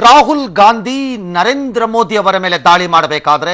ರಾಹುಲ್ ಗಾಂಧಿ ನರೇಂದ್ರ ಮೋದಿ ಅವರ ಮೇಲೆ ದಾಳಿ ಮಾಡಬೇಕಾದ್ರೆ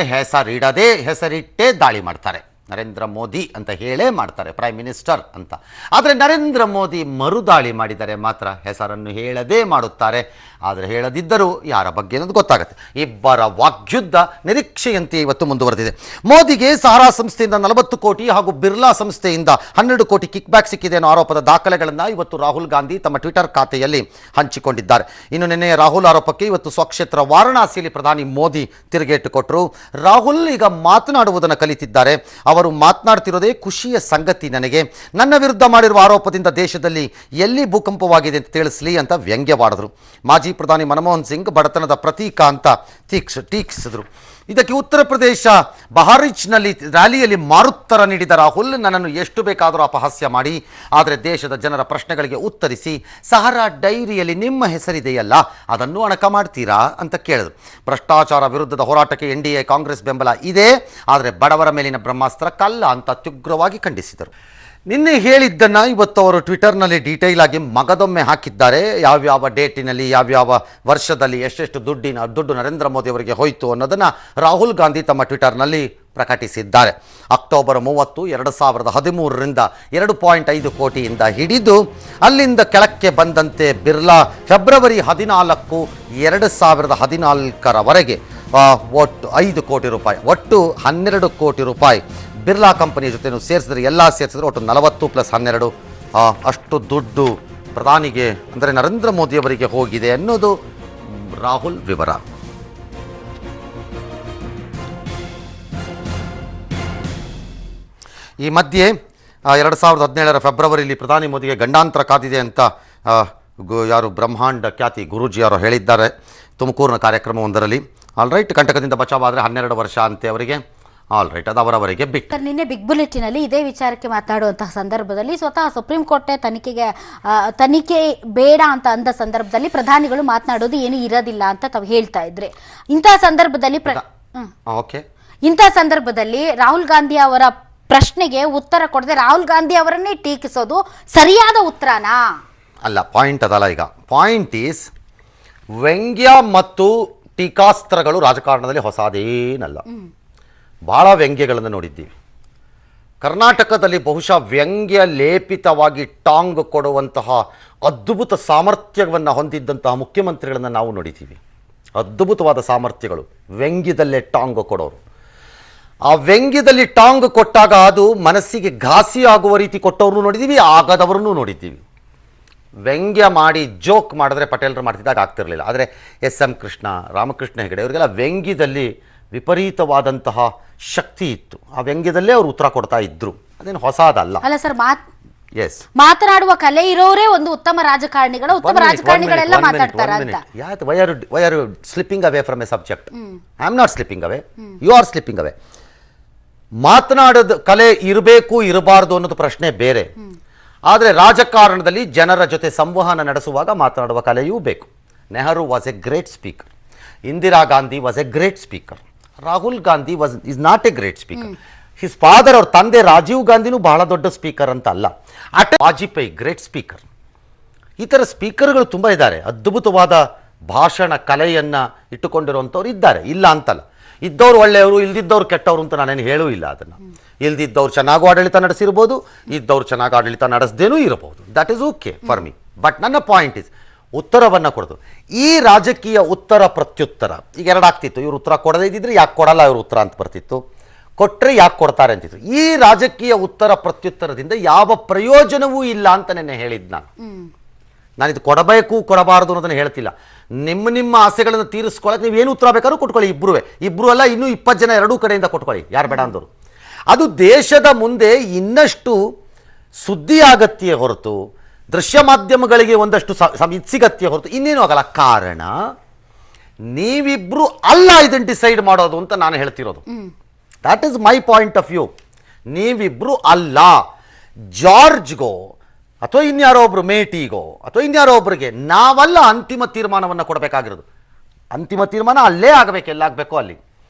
ಹೆಸರಿಟ್ಟೇ ದಾಳಿ ಮಾಡ್ತಾರೆ. ನರೇಂದ್ರ ಮೋದಿ ಅಂತ ಹೇಳೇ ಮಾಡ್ತಾರೆ, ಪ್ರೈಮ್ ಮಿನಿಸ್ಟರ್ ಅಂತ. ಆದರೆ ನರೇಂದ್ರ ಮೋದಿ ಮರುದಾಳಿ ಮಾಡಿದರೆ ಮಾತ್ರ ಹೆಸರನ್ನು ಹೇಳದೇ ಮಾಡುತ್ತಾರೆ. ಆದರೆ ಹೇಳದಿದ್ದರೂ ಯಾರ ಬಗ್ಗೆ ಅನ್ನೋದು ಗೊತ್ತಾಗುತ್ತೆ. ಇಬ್ಬರ ವಾಗ್ಯುದ್ಧ ನಿರೀಕ್ಷೆಯಂತೆ ಇವತ್ತು ಮುಂದುವರೆದಿದೆ. ಮೋದಿಗೆ ಸಹಾರಾ ಸಂಸ್ಥೆಯಿಂದ 40 ಕೋಟಿ ಹಾಗೂ ಬಿರ್ಲಾ ಸಂಸ್ಥೆಯಿಂದ 12 ಕೋಟಿ ಕಿಕ್ ಬ್ಯಾಕ್ ಸಿಕ್ಕಿದೆ ಅನ್ನೋ ಆರೋಪದ ದಾಖಲೆಗಳನ್ನು ಇವತ್ತು ರಾಹುಲ್ ಗಾಂಧಿ ತಮ್ಮ ಟ್ವಿಟರ್ ಖಾತೆಯಲ್ಲಿ ಹಂಚಿಕೊಂಡಿದ್ದಾರೆ. ಇನ್ನು ನಿನ್ನೆ ರಾಹುಲ್ ಆರೋಪಕ್ಕೆ ಇವತ್ತು ಸ್ವಕ್ಷೇತ್ರ ವಾರಣಾಸಿಯಲ್ಲಿ ಪ್ರಧಾನಿ ಮೋದಿ ತಿರುಗೇಟು ಕೊಟ್ಟರು. ರಾಹುಲ್ ಈಗ ಮಾತನಾಡುವುದನ್ನು ಕಲಿತಿದ್ದಾರೆ. ಅವರು ಮಾತನಾಡ್ತಿರೋದೇ ಖುಷಿಯ ಸಂಗತಿ ನನಗೆ. ನನ್ನ ವಿರುದ್ಧ ಮಾಡಿರುವ ಆರೋಪದಿಂದ ದೇಶದಲ್ಲಿ ಎಲ್ಲಿ ಭೂಕಂಪವಾಗಿದೆ ಅಂತ ತಿಳಿಸಲಿ ಅಂತ ವ್ಯಂಗ್ಯವಾಡಿದ್ರು. ಮಾಜಿ ಪ್ರಧಾನಿ ಮನಮೋಹನ್ ಸಿಂಗ್ ಬಡತನದ ಪ್ರತೀಕ ಅಂತ ಟೀಕಿಸಿದ್ರು. ಇದಕ್ಕೆ ಉತ್ತರ ಪ್ರದೇಶ ಬಹರಿಚ್ನಲ್ಲಿ ರ್ಯಾಲಿಯಲ್ಲಿ ಮಾರುತ್ತರ ನೀಡಿದ ರಾಹುಲ್ ನನ್ನನ್ನು ಎಷ್ಟು ಬೇಕಾದರೂ ಅಪಹಾಸ್ಯ ಮಾಡಿ, ಆದರೆ ದೇಶದ ಜನರ ಪ್ರಶ್ನೆಗಳಿಗೆ ಉತ್ತರಿಸಿ ಸಹಾರಾ ಡೈರಿಯಲ್ಲಿ ನಿಮ್ಮ ಹೆಸರಿದೆಯಲ್ಲ ಅದನ್ನು ಅಣಕ ಮಾಡ್ತೀರಾ ಅಂತ ಕೇಳಿದ್ರು. ಭ್ರಷ್ಟಾಚಾರ ವಿರುದ್ಧದ ಹೋರಾಟಕ್ಕೆ ಎನ್ಡಿಎ ಕಾಂಗ್ರೆಸ್ ಬೆಂಬಲ ಇದೆ, ಆದರೆ ಬಡವರ ಮೇಲಿನ ಬ್ರಹ್ಮಾಸ್ತ್ರ ಕಲ್ಲ ಅಂತ ಅತ್ಯುಗ್ರವಾಗಿ ಖಂಡಿಸಿದರು. ನಿನ್ನೆ ಹೇಳಿದ್ದನ್ನು ಇವತ್ತು ಅವರು ಟ್ವಿಟರ್ನಲ್ಲಿ ಡೀಟೇಲ್ ಆಗಿ ಮಗದೊಮ್ಮೆ ಹಾಕಿದ್ದಾರೆ. ಯಾವ್ಯಾವ ಡೇಟಿನಲ್ಲಿ ಯಾವ್ಯಾವ ವರ್ಷದಲ್ಲಿ ಎಷ್ಟೆಷ್ಟು ದುಡ್ಡು ನರೇಂದ್ರ ಮೋದಿ ಅವರಿಗೆ ಹೋಯಿತು ಅನ್ನೋದನ್ನು ರಾಹುಲ್ ಗಾಂಧಿ ತಮ್ಮ ಟ್ವಿಟರ್ನಲ್ಲಿ ಪ್ರಕಟಿಸಿದ್ದಾರೆ. ಅಕ್ಟೋಬರ್ 30, 2013ರಿಂದ 2.5 ಕೋಟಿಯಿಂದ ಹಿಡಿದು ಅಲ್ಲಿಂದ ಕೆಳಕ್ಕೆ ಬಂದಂತೆ ಬಿರ್ಲಾ ಫೆಬ್ರವರಿ 14, 2014ರವರೆಗೆ ಒಟ್ಟು 5 ಕೋಟಿ ರೂಪಾಯಿ, ಒಟ್ಟು 12 ಕೋಟಿ ರೂಪಾಯಿ ಬಿರ್ಲಾ ಕಂಪನಿಯ ಜೊತೆ ಸೇರಿಸಿದ್ರೆ ಒಟ್ಟು 40 + 12 ಅಷ್ಟು ದುಡ್ಡು ಪ್ರಧಾನಿಗೆ ಅಂದರೆ ನರೇಂದ್ರ ಮೋದಿಯವರಿಗೆ ಹೋಗಿದೆ ಅನ್ನೋದು ರಾಹುಲ್ ವಿವರ. ಈ ಮಧ್ಯೆ 2017ರ ಫೆಬ್ರವರಿಯಲ್ಲಿ ಪ್ರಧಾನಿ ಮೋದಿಗೆ ಗಂಡಾಂತರ ಕಾದಿದೆ ಅಂತ ಯಾರು ಬ್ರಹ್ಮಾಂಡ ಖ್ಯಾತಿ ಗುರೂಜಿಯವರು ಹೇಳಿದ್ದಾರೆ ತುಮಕೂರಿನ ಕಾರ್ಯಕ್ರಮವೊಂದರಲ್ಲಿ. ಆಲ್ರೈಟ್, ಕಂಟಕದಿಂದ ಬಚಾವಾದರೆ 12 ವರ್ಷ ಅಂತೆ ಅವರಿಗೆ. ಆಲ್ರೈಟ್, ಅದು ಅವರವರಿಗೆ ಬಿಟ್ಟು. ನಿನ್ನೆ ಬಿಗ್ ಬುಲೆಟಿನಲ್ಲಿ ಇದೇ ವಿಚಾರಕ್ಕೆ ಮಾತನಾಡುವಂತಹ ಸಂದರ್ಭದಲ್ಲಿ ಸ್ವತಃ ಸುಪ್ರೀಂ ಕೋರ್ಟ್ ತನಿಖೆ ಬೇಡ ಅಂತ ಅಂದ ಸಂದರ್ಭದಲ್ಲಿ ಪ್ರಧಾನಿಗಳು ಮಾತನಾಡೋದು ಏನು ಇರೋದಿಲ್ಲ ಅಂತ ತಾವು ಹೇಳ್ತಾ ಇದ್ರೆ, ಇಂತಹ ಸಂದರ್ಭದಲ್ಲಿ ರಾಹುಲ್ ಗಾಂಧಿ ಅವರ ಪ್ರಶ್ನೆಗೆ ಉತ್ತರ ಕೊಡದೆ ರಾಹುಲ್ ಗಾಂಧಿ ಅವರನ್ನೇ ಟೀಕಿಸೋದು ಸರಿಯಾದ ಉತ್ತರನಾ? ಅಲ್ಲ, ಪಾಯಿಂಟ್ ಅದಲ್ಲ. ಈಗ ಪಾಯಿಂಟ್ ಈಸ್ ವ್ಯಂಗ್ಯ ಮತ್ತು ಟೀಕಾಸ್ತ್ರಗಳು ರಾಜಕಾರಣದಲ್ಲಿ ಹೊಸದೇನಲ್ಲ. ಭಾಳ ವ್ಯಂಗ್ಯಗಳನ್ನು ನೋಡಿದ್ದೀವಿ. ಕರ್ನಾಟಕದಲ್ಲಿ ಬಹುಶಃ ವ್ಯಂಗ್ಯ ಲೇಪಿತವಾಗಿ ಟಾಂಗ್ ಕೊಡುವಂತಹ ಅದ್ಭುತ ಸಾಮರ್ಥ್ಯವನ್ನು ಹೊಂದಿದ್ದಂತಹ ಮುಖ್ಯಮಂತ್ರಿಗಳನ್ನು ನಾವು ನೋಡಿದ್ದೀವಿ. ಅದ್ಭುತವಾದ ಸಾಮರ್ಥ್ಯಗಳು, ವ್ಯಂಗ್ಯದಲ್ಲೇ ಟಾಂಗ್ ಕೊಡೋರು. ಆ ವ್ಯಂಗ್ಯದಲ್ಲಿ ಟಾಂಗ್ ಕೊಟ್ಟಾಗ ಅದು ಮನಸ್ಸಿಗೆ ಘಾಸಿ ಆಗುವ ರೀತಿ ಕೊಟ್ಟವ್ರನ್ನೂ ನೋಡಿದ್ದೀವಿ, ಆಗದವರನ್ನೂ ನೋಡಿದ್ದೀವಿ. ವ್ಯಂಗ್ಯ ಮಾಡಿ ಜೋಕ್ ಮಾಡಿದ್ರೆ ಪಟೇಲರು ಮಾಡ್ತಿದ್ದಾಗ ಆಗ್ತಿರಲಿಲ್ಲ. ಆದರೆ ಎಸ್.ಎಂ. ಕೃಷ್ಣ, ರಾಮಕೃಷ್ಣ ಹೆಗಡೆ ಇವರಿಗೆಲ್ಲ ವ್ಯಂಗ್ಯದಲ್ಲಿ ವಿಪರೀತವಾದಂತಹ ಶಕ್ತಿ ಇತ್ತು. ಆ ವ್ಯಂಗ್ಯದಲ್ಲೇ ಅವರು ಉತ್ತರ ಕೊಡ್ತಾ ಇದ್ರು. ಅದೇನು ಹೊಸದಲ್ಲ. ಅಲ್ಲ ಸರ್, ಮಾತನಾಡುವ ಕಲೆ ಇರೋರೇ ಒಂದು ಉತ್ತಮ ರಾಜಕಾರಣಿಗಳು, ಉತ್ತಮ ರಾಜಕಾರಣಿಗಳೆಲ್ಲ ಮಾತಾಡ್ತಾರೆ ಅಂತ. Why are you slipping away from a subject? I am not slipping away, you are slipping away. ಮಾತನಾಡೋದು ಕಲೆ ಇರಬೇಕು ಇರಬಾರ್ದು ಅನ್ನೋದು ಪ್ರಶ್ನೆ ಬೇರೆ. ಆದರೆ ರಾಜಕಾರಣದಲ್ಲಿ ಜನರ ಜೊತೆ ಸಂವಹನ ನಡೆಸುವಾಗ ಮಾತನಾಡುವ ಕಲೆಯೂ ಬೇಕು. Nehru was A great speaker, Indira Gandhi was A great speaker, Rahul Gandhi is not A great speaker. His father, ಅವ್ರ ತಂದೆ ರಾಜೀವ್ ಗಾಂಧಿನೂ ಬಹಳ ದೊಡ್ಡ ಸ್ಪೀಕರ್ ಅಂತ ಅಲ್ಲ. Vajpayee great speaker. ಈ ಥರ ಸ್ಪೀಕರ್ಗಳು ತುಂಬ ಇದ್ದಾರೆ. ಅದ್ಭುತವಾದ ಭಾಷಣ ಕಲೆಯನ್ನು ಇಟ್ಟುಕೊಂಡಿರುವಂಥವ್ರು ಇದ್ದಾರೆ, ಇಲ್ಲ ಅಂತಲ್ಲ. ಇದ್ದವ್ರು ಒಳ್ಳೆಯವರು, ಇಲ್ದಿದ್ದವ್ರು ಕೆಟ್ಟವರು ಅಂತ ನಾನೇನು ಹೇಳೂ ಇಲ್ಲ. ಅದನ್ನು ಇಲ್ದಿದ್ದವ್ರು ಚೆನ್ನಾಗೂ ಆಡಳಿತ ನಡೆಸಿರ್ಬೋದು, ಇದ್ದವ್ರು ಚೆನ್ನಾಗಿ ಆಡಳಿತ ನಡೆಸದೇನೂ ಇರಬಹುದು. That is okay for me. But ನನ್ನ ಪಾಯಿಂಟ್ ಇಸ್ ಉತ್ತರವನ್ನು ಕೊಡೋದು. ಈ ರಾಜಕೀಯ ಉತ್ತರ ಪ್ರತ್ಯುತ್ತರ ಈಗ ಎರಡಾಗ್ತಿತ್ತು. ಇವರು ಉತ್ತರ ಕೊಡದೇ ಇದ್ದಿದ್ರೆ ಯಾಕೆ ಕೊಡಲ್ಲ ಇವರು ಉತ್ತರ ಅಂತ ಬರ್ತಿತ್ತು, ಕೊಟ್ಟರೆ ಯಾಕೆ ಕೊಡ್ತಾರೆ ಅಂತಿತ್ತು. ಈ ರಾಜಕೀಯ ಉತ್ತರ ಪ್ರತ್ಯುತ್ತರದಿಂದ ಯಾವ ಪ್ರಯೋಜನವೂ ಇಲ್ಲ ಅಂತ ನೆನ್ನೆ ಹೇಳಿದ್ದು ನಾನಿದು ಕೊಡಬೇಕು ಕೊಡಬಾರದು ಅನ್ನೋದನ್ನು ಹೇಳ್ತಿಲ್ಲ. ನಿಮ್ಮ ಆಸೆಗಳನ್ನು ತೀರಿಸ್ಕೊಳ್ಳೋಕೆ ನೀವೇನು ಉತ್ತರ ಬೇಕಾದ್ರೂ ಕೊಟ್ಕೊಳ್ಳಿ. ಇಬ್ಬರು ಅಲ್ಲ, ಇನ್ನೂ 20 ಜನ ಎರಡೂ ಕಡೆಯಿಂದ ಕೊಟ್ಕೊಳ್ಳಿ, ಯಾರು ಬೇಡ ಅಂದರು. ಅದು ದೇಶದ ಮುಂದೆ ಇನ್ನಷ್ಟು ಸುದ್ದಿ ಆಗತ್ಯೇ ಹೊರತು, ದೃಶ್ಯ ಮಾಧ್ಯಮಗಳಿಗೆ ಒಂದಷ್ಟು ಸಿಗತ್ಯೇ ಹೊರತು ಇನ್ನೇನು ಆಗಲ್ಲ. ಕಾರಣ ನೀವಿಬ್ರು ಅಲ್ಲ ಇದನ್ನು ಡಿಸೈಡ್ ಮಾಡೋದು ಅಂತ ನಾನು ಹೇಳ್ತಿರೋದು. That is my point of view. ನೀವಿಬ್ರು ಅಲ್ಲ. ಜಾರ್ಜ್ಗೋ ಅಥವಾ ಇನ್ಯಾರೋ ಒಬ್ರು ಮೇಟಿಗೋ ಅಥವಾ ಇನ್ಯಾರೋ ಒಬ್ರಿಗೆ ನಾವಲ್ಲ ಅಂತಿಮ ತೀರ್ಮಾನವನ್ನು ಕೊಡಬೇಕಾಗಿರೋದು. ಅಂತಿಮ ತೀರ್ಮಾನ ಅಲ್ಲೇ ಆಗಬೇಕು, ಎಲ್ಲಾಗಬೇಕು ಅಲ್ಲಿ.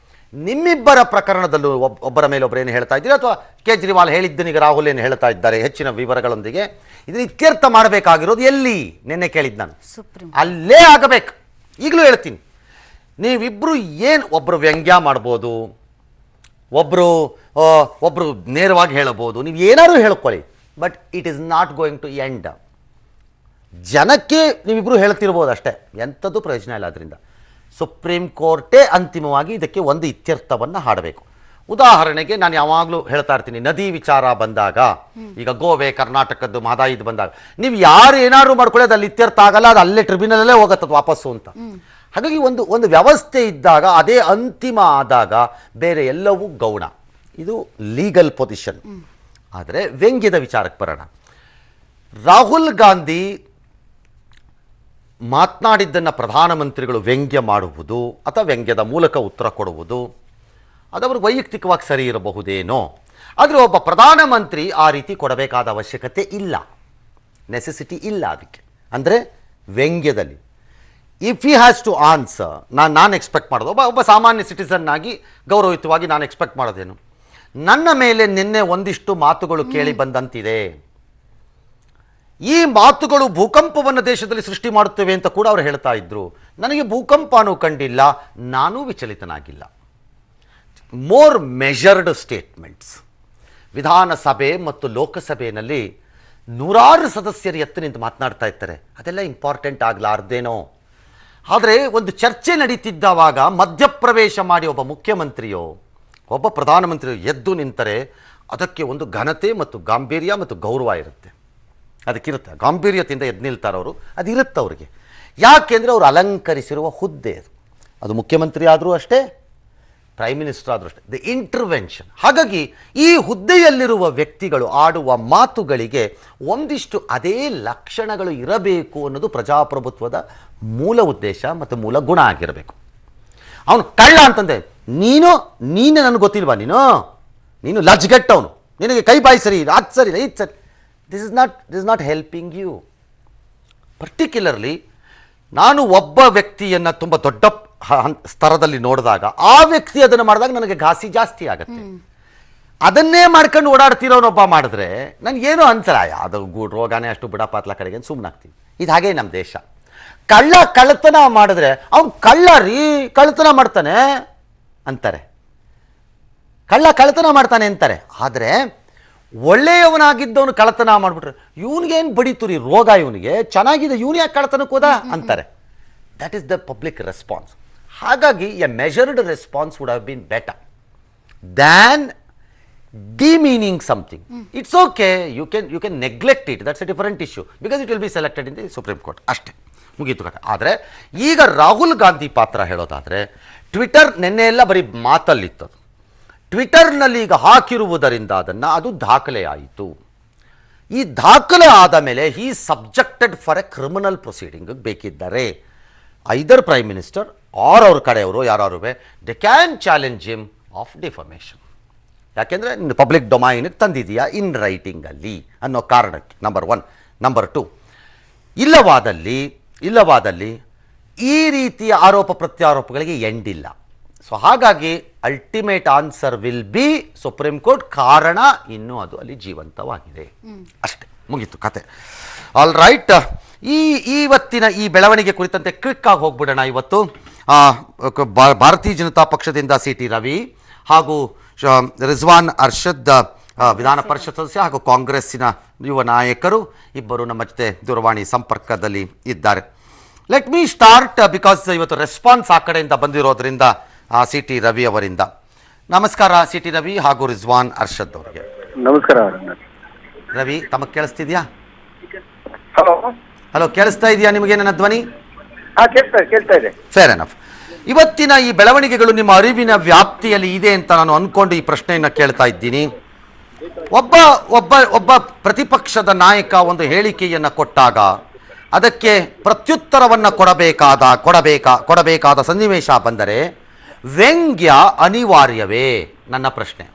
ನಿಮ್ಮಿಬ್ಬರ ಪ್ರಕರಣದಲ್ಲೂ ಒಬ್ಬರ ಮೇಲೆ ಒಬ್ಬರು ಏನು ಹೇಳ್ತಾ ಇದ್ದೀರಿ, ಅಥವಾ ಕೇಜ್ರಿವಾಲ್ ಹೇಳಿದ್ದನೀಗ ರಾಹುಲ್ ಏನು ಹೇಳ್ತಾ ಇದ್ದಾರೆ ಹೆಚ್ಚಿನ ವಿವರಗಳೊಂದಿಗೆ, ಇದನ್ನು ಇತ್ಯರ್ಥ ಮಾಡಬೇಕಾಗಿರೋದು ಎಲ್ಲಿ? ನಿನ್ನೆ ಕೇಳಿದ್ದು ನಾನು, ಅಲ್ಲೇ ಆಗಬೇಕು. ಈಗಲೂ ಹೇಳ್ತೀನಿ, ನೀವಿಬ್ಬರು ಏನು ಒಬ್ಬರು ವ್ಯಂಗ್ಯ ಮಾಡ್ಬೋದು, ಒಬ್ಬರು ನೇರವಾಗಿ ಹೇಳಬಹುದು, ನೀವು ಏನಾದರೂ ಹೇಳ್ಕೊಳ್ಳಿ, but it is not going to end. ಜನಕ್ಕೆ ನೀವಿಬ್ಬರು ಹೇಳ್ತಿರ್ಬೋದು ಅಷ್ಟೇ, ಎಂಥದ್ದು ಪ್ರಯೋಜನ ಇಲ್ಲ ಅದರಿಂದ. ಸುಪ್ರೀಂ ಕೋರ್ಟೇ ಅಂತಿಮವಾಗಿ ಇದಕ್ಕೆ ಒಂದು ಇತ್ಯರ್ಥವನ್ನು ಹಾಡಬೇಕು. ಉದಾಹರಣೆಗೆ ನಾನು ಯಾವಾಗಲೂ ಹೇಳ್ತಾ ಇರ್ತೀನಿ, ನದಿ ವಿಚಾರ ಬಂದಾಗ, ಈಗ ಗೋವೆ ಕರ್ನಾಟಕದ್ದು ಮಹದಾಯಿದು ಬಂದಾಗ, ನೀವು ಯಾರು ಏನಾದ್ರು ಮಾಡ್ಕೊಳ್ಳಿ ಅದು ಅಲ್ಲಿ ಇತ್ಯರ್ಥ ಆಗಲ್ಲ, ಅದು ಅಲ್ಲೇ ಟ್ರಿಬ್ಯುನಲಲ್ಲೇ ಹೋಗುತ್ತೆ ವಾಪಸ್ಸು ಅಂತ. ಹಾಗಾಗಿ ಒಂದು ವ್ಯವಸ್ಥೆ ಇದ್ದಾಗ, ಅದೇ ಅಂತಿಮ ಆದಾಗ ಬೇರೆ ಎಲ್ಲವೂ ಗೌಣ. ಇದು ಲೀಗಲ್ ಪೊಸಿಷನ್. ಆದರೆ ವ್ಯಂಗ್ಯದ ವಿಚಾರಕ್ಕೆ ಬರೋಣ. ರಾಹುಲ್ ಗಾಂಧಿ ಮಾತನಾಡಿದ್ದನ್ನು ಪ್ರಧಾನಮಂತ್ರಿಗಳು ವ್ಯಂಗ್ಯ ಮಾಡುವುದು ಅಥವಾ ವ್ಯಂಗ್ಯದ ಮೂಲಕ ಉತ್ತರ ಕೊಡುವುದು ಅದವರು ವೈಯಕ್ತಿಕವಾಗಿ ಸರಿ ಇರಬಹುದೇನೋ. ಆದರೆ ಒಬ್ಬ ಪ್ರಧಾನಮಂತ್ರಿ ಆ ರೀತಿ ಕೊಡಬೇಕಾದ ಅವಶ್ಯಕತೆ ಇಲ್ಲ, ನೆಸೆಸಿಟಿ ಇಲ್ಲ ಅದಕ್ಕೆ. ಅಂದರೆ ವ್ಯಂಗ್ಯದಲ್ಲಿ if he has to answer, ನಾನು ಎಕ್ಸ್ಪೆಕ್ಟ್ ಮಾಡೋದು ಒಬ್ಬ ಸಾಮಾನ್ಯ ಸಿಟಿಸನ್ ಆಗಿ ಗೌರವಯುತವಾಗಿ ನಾನು ಎಕ್ಸ್ಪೆಕ್ಟ್ ಮಾಡೋದೇನು, ನನ್ನ ಮೇಲೆ ನಿನ್ನೆ ಒಂದಿಷ್ಟು ಮಾತುಗಳು ಕೇಳಿ ಬಂದಂತಿದೆ, ಈ ಮಾತುಗಳು ಭೂಕಂಪವನ್ನು ದೇಶದಲ್ಲಿ ಸೃಷ್ಟಿ ಮಾಡುತ್ತವೆ ಅಂತ ಕೂಡ ಅವರು ಹೇಳ್ತಾ ಇದ್ರು. ನನಗೆ ಭೂಕಂಪನೂ ಕಂಡಿಲ್ಲ, ನಾನೂ ವಿಚಲಿತನಾಗಿಲ್ಲ. More measured statements. ವಿಧಾನಸಭೆ ಮತ್ತು ಲೋಕಸಭೆಯಲ್ಲಿ ನೂರಾರು ಸದಸ್ಯರು ಎತ್ತು ನಿಂತು ಮಾತನಾಡ್ತಾ ಇರ್ತಾರೆ, ಅದೆಲ್ಲ ಇಂಪಾರ್ಟೆಂಟ್ ಆಗಲಾರ್ದೇನೋ. ಆದರೆ ಒಂದು ಚರ್ಚೆ ನಡೀತಿದ್ದವಾಗ ಮಧ್ಯಪ್ರವೇಶ ಮಾಡಿ ಒಬ್ಬ ಮುಖ್ಯಮಂತ್ರಿಯೋ ಒಬ್ಬ ಪ್ರಧಾನಮಂತ್ರಿಯೋ ಎದ್ದು ನಿಂತರೆ ಅದಕ್ಕೆ ಒಂದು ಘನತೆ ಮತ್ತು ಗಾಂಭೀರ್ಯ ಮತ್ತು ಗೌರವ ಇರುತ್ತೆ. ಅದಕ್ಕಿರುತ್ತೆ, ಗಾಂಭೀರ್ಯತೆಯಿಂದ ಎದ್ದು ನಿಲ್ತಾರವರು, ಅದಿರುತ್ತೆ ಅವ್ರಿಗೆ. ಯಾಕೆಂದರೆ ಅವರು ಅಲಂಕರಿಸಿರುವ ಹುದ್ದೆ ಅದು ಮುಖ್ಯಮಂತ್ರಿ ಆದರೂ ಅಷ್ಟೇ, ಪ್ರೈಮ್ ಮಿನಿಸ್ಟರ್ ಆದರೂ ಅಷ್ಟೇ, ದಿ ಇಂಟರ್ವೆನ್ಷನ್. ಹಾಗಾಗಿ ಈ ಹುದ್ದೆಯಲ್ಲಿರುವ ವ್ಯಕ್ತಿಗಳು ಆಡುವ ಮಾತುಗಳಿಗೆ ಒಂದಿಷ್ಟು ಅದೇ ಲಕ್ಷಣಗಳು ಇರಬೇಕು ಅನ್ನೋದು ಪ್ರಜಾಪ್ರಭುತ್ವದ ಮೂಲ ಉದ್ದೇಶ ಮತ್ತು ಮೂಲ ಗುಣ ಆಗಿರಬೇಕು. ಅವನು ಕಳ್ಳ ಅಂತಂದೆ, ನೀನೇ ನನಗೆ ಗೊತ್ತಿಲ್ವಾ, ನೀನು ಲಜ್ಗೆಟ್ಟವನು, ನಿನಗೆ ಕೈ ಬಾಯಿ ಸರಿ ಇಲ್ಲ, ಅದು ಸರಿ ಇಲ್ಲ, ಇದು ಸರಿ. This is not helping you. Particularly ನಾನು ಒಬ್ಬ ವ್ಯಕ್ತಿಯನ್ನು ತುಂಬ ದೊಡ್ಡ ಸ್ತರದಲ್ಲಿ ನೋಡಿದಾಗ ಆ ವ್ಯಕ್ತಿ ಅದನ್ನು ಮಾಡಿದಾಗ ನನಗೆ ಘಾಸಿ ಜಾಸ್ತಿ ಆಗುತ್ತೆ. ಅದನ್ನೇ ಮಾಡ್ಕೊಂಡು ಓಡಾಡ್ತಿರೋನೊಬ್ಬ ಮಾಡಿದ್ರೆ ನನಗೇನು ಅನ್ಸಲ್ಲ, ಅದು ರೋಗನೇ ಅಷ್ಟು ಬಿಡಪಾತ್ಲ ಕಡೆಗೆ ಸುಮ್ಮನಾಗ್ತೀವಿ. ಇದು ಹಾಗೆ ನಮ್ಮ ದೇಶ. ಕಳ್ಳತನ ಮಾಡಿದ್ರೆ ಅವ್ನು ಕಳ್ಳ ರೀ, ಕಳ್ಳತನ ಮಾಡ್ತಾನೆ ಅಂತಾರೆ, ಕಳ್ಳತನ ಮಾಡ್ತಾನೆ ಅಂತಾರೆ. ಆದರೆ ಒಳ್ಳೆಯವನಾಗಿದ್ದವನು ಕಳ್ಳತನ ಮಾಡಿಬಿಟ್ರೆ ಇವನಿಗೇನು ಬಡೀತು ರೀ ರೋಗ, ಇವನಿಗೆ ಚೆನ್ನಾಗಿದೆ, ಇವನು ಯಾಕೆ ಕಳ್ಳತನಕ್ಕೆ ಹೋದ ಅಂತಾರೆ. That is the public response. ಹಾಗಾಗಿ a measured response would have been better than demeaning something. It's okay, you can neglect it, that's a different issue because it will be selected in the Supreme Court. ಅಷ್ಟೇ, ಮುಗೀತು ಕಥೆ. ಆದರೆ ಈಗ ರಾಹುಲ್ ಗಾಂಧಿ ಪಾತ್ರ ಹೇಳೋದಾದರೆ, Twitter ನೆನ್ನೆ ಎಲ್ಲ ಬರೀ ಮಾತಲ್ಲಿತ್ತದು, ಟ್ವಿಟರ್ನಲ್ಲಿ ಈಗ ಹಾಕಿರುವುದರಿಂದ ಅದು ದಾಖಲೆ ಆಯಿತು. ಈ ದಾಖಲೆ ಆದ ಮೇಲೆ he subjected for a criminal proceeding ಬೇಕಿದ್ದಾರೆ ಐದರ್ ಪ್ರೈಮ್ ಮಿನಿಸ್ಟರ್ ಆರ್ ಅವ್ರ ಕಡೆಯವರು ಯಾರು they can challenge him of defamation. ಯಾಕೆಂದರೆ ಪಬ್ಲಿಕ್ ಡೊಮೈನಿಗೆ ತಂದಿದೆಯಾ ಇನ್ ರೈಟಿಂಗಲ್ಲಿ ಅನ್ನೋ ಕಾರಣಕ್ಕೆ, ನಂಬರ್ 1. ನಂಬರ್ 2, ಇಲ್ಲವಾದಲ್ಲಿ ಈ ರೀತಿಯ ಆರೋಪ ಪ್ರತ್ಯಾರೋಪಗಳಿಗೆ ಎಂಡಿಲ್ಲ. ಸೊ ಹಾಗಾಗಿ ultimate answer will be supreme court. ಕಾರಣ ಇನ್ನೂ ಅದು ಅಲ್ಲಿ ಜೀವಂತವಾಗಿದೆ. ಅಷ್ಟೇ, ಮುಗೀತು ಕತೆ. ಆಲ್ ರೈಟ್, ಇವತ್ತಿನ ಈ ಬೆಳವಣಿಗೆ ಕುರಿತಂತೆ ಕ್ವಿಕ್ ಆಗಿ ಹೋಗ್ಬಿಡೋಣ. ಇವತ್ತು ಭಾರತೀಯ ಜನತಾ ಪಕ್ಷದಿಂದ ಸಿ ಟಿ ರವಿ ಹಾಗೂ ರಿಜ್ವಾನ್ ಅರ್ಷದ್ ವಿಧಾನ ಪರಿಷತ್ ಸದಸ್ಯ ಹಾಗೂ ಕಾಂಗ್ರೆಸ್ಸಿನ ಯುವ ನಾಯಕರು ಇಬ್ಬರು ನಮ್ಮ ಜೊತೆ ದೂರವಾಣಿ ಸಂಪರ್ಕದಲ್ಲಿ ಇದ್ದಾರೆ. ಲೆಟ್ ಮೀ ಸ್ಟಾರ್ಟ್ ಬಿಕಾಸ್ ಇವತ್ತು ರೆಸ್ಪಾನ್ಸ್ ಆ ಕಡೆಯಿಂದ ಬಂದಿರೋದ್ರಿಂದ ಸಿ ಟಿ ರವಿ ಅವರಿಂದ. ನಮಸ್ಕಾರ ಸಿ ಟಿ ರವಿ ಹಾಗೂ ರಿಜ್ವಾನ್ ಅರ್ಷದ್ ಅವರಿಗೆ. ನಮಸ್ಕಾರ ರವಿ, ತಮಗೆ ಕೇಳಿಸ್ತಿದ್ಯಾ? ಹಲೋ, ಕೇಳಿಸ್ತಾ ಇದೆಯಾ ನಿಮಗೆ ನನ್ನ ಧ್ವನಿ? ಕೇಳ್ತಾ ಇದೆ. Fair enough. ಇವತ್ತಿನ ಈ ಬೆಳವಣಿಗೆಗಳು ನಿಮ್ಮ ಅರಿವಿನ ವ್ಯಾಪ್ತಿಯಲ್ಲಿ ಇದೆ ಅಂತ ನಾನು ಅಂದ್ಕೊಂಡು ಈ ಪ್ರಶ್ನೆಯನ್ನು ಕೇಳ್ತಾ ಇದ್ದೀನಿ. ಒಬ್ಬ ಪ್ರತಿಪಕ್ಷದ ನಾಯಕ ಒಂದು ಹೇಳಿಕೆಯನ್ನು ಕೊಟ್ಟಾಗ ಅದಕ್ಕೆ ಪ್ರತ್ಯುತ್ತರವನ್ನು ಕೊಡಬೇಕಾದ ಸನ್ನಿವೇಶ ಬಂದರೆ ವ್ಯಂಗ್ಯ ಅನಿವಾರ್ಯವೇ? ನನ್ನ ಪ್ರಶ್ನೆ.